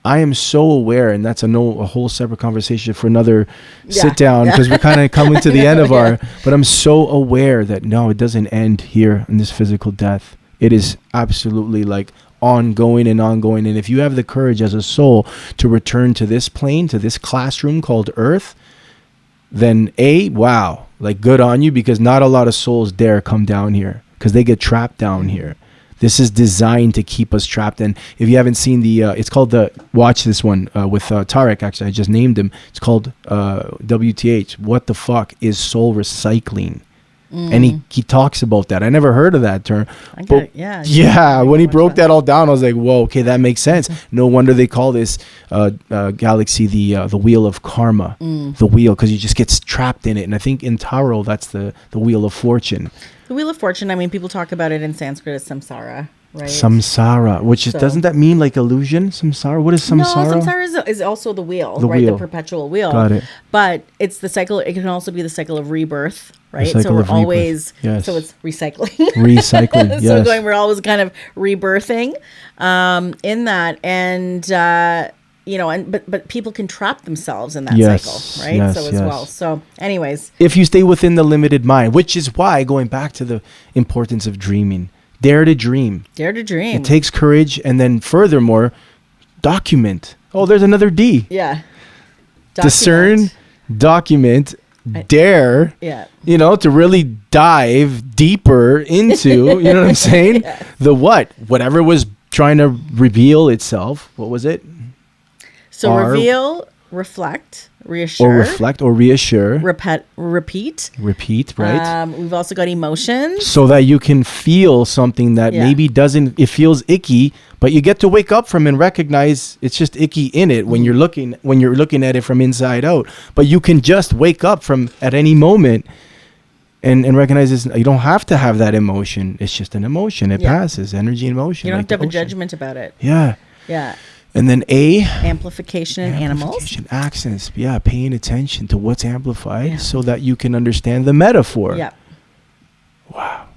I am so aware, and that's a whole separate conversation for another sit down because we're kind of coming to the end of our. But I'm so aware that no, it doesn't end here in this physical death. It is absolutely like ongoing and ongoing. And if you have the courage as a soul to return to this plane, to this classroom called Earth, then wow, like good on you, because not a lot of souls dare come down here because they get trapped down here. This is designed to keep us trapped. And if you haven't seen it's called watch this one with Tarek, actually, I just named him. It's called WTH. What the fuck is soul recycling? And he talks about that. I never heard of that term. When he broke that all down, I was like, whoa, okay, that makes sense. No wonder they call this galaxy the wheel of karma. The wheel, because you just get trapped in it. And I think in Tarot, that's the wheel of fortune. The Wheel of Fortune, I mean, people talk about it in Sanskrit as samsara, right? Samsara, which is, doesn't that mean like illusion? Samsara? What is samsara? No, samsara is also the wheel, right? The perpetual wheel. Got it. But it's the cycle. It can also be the cycle of rebirth, right? So we're always, yes. So it's recycling. Recycling, yes. So we're always kind of rebirthing in that. And, but people can trap themselves in that cycle, right? Yes, as well. So anyways. If you stay within the limited mind, which is why, going back to the importance of dreaming, dare to dream. Dare to dream. It takes courage. And then furthermore, document. Oh, there's another D. Yeah. Discern, document, dare, to really dive deeper into, you know what I'm saying? The whatever was trying to reveal itself. What was it? So reveal, reflect, reassure. Or reassure. Repeat. Repeat, right? We've also got emotions. So that you can feel something that maybe it feels icky, but you get to wake up from and recognize it's just icky in it when you're looking at it from inside out. But you can just wake up from at any moment and recognize this. You don't have to have that emotion. It's just an emotion. It passes. Energy and emotion. You don't have to have a judgment about it. Yeah. Yeah. And then amplification in animals. Accents. Yeah, paying attention to what's amplified so that you can understand the metaphor. Yeah. Wow.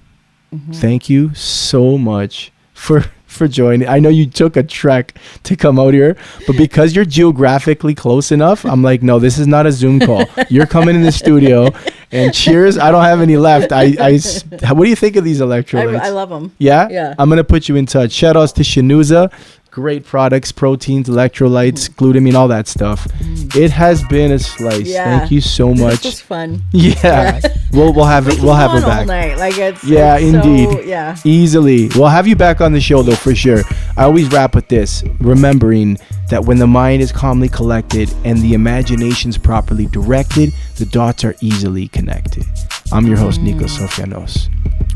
Mm-hmm. Thank you so much for joining. I know you took a trek to come out here, but because you're geographically close enough, I'm like, no, this is not a Zoom call. You're coming in the studio. And cheers. I don't have any left. What do you think of these electrolytes? I love them. Yeah? Yeah. I'm going to put you in touch. Shout outs to Shanuza. Great products, proteins, electrolytes, glutamine, all that stuff. It has been a slice. Yeah. Thank you so much. This was fun. Yeah. We'll have her back. All night. Like it's indeed. So, easily. We'll have you back on the show though, for sure. I always wrap with this, remembering that when the mind is calmly collected and the imagination's properly directed, the dots are easily connected. I'm your host, Nico Sofianos.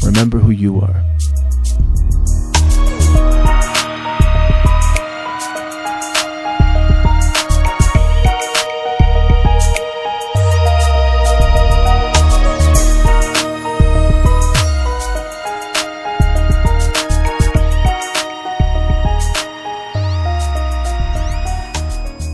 Remember who you are.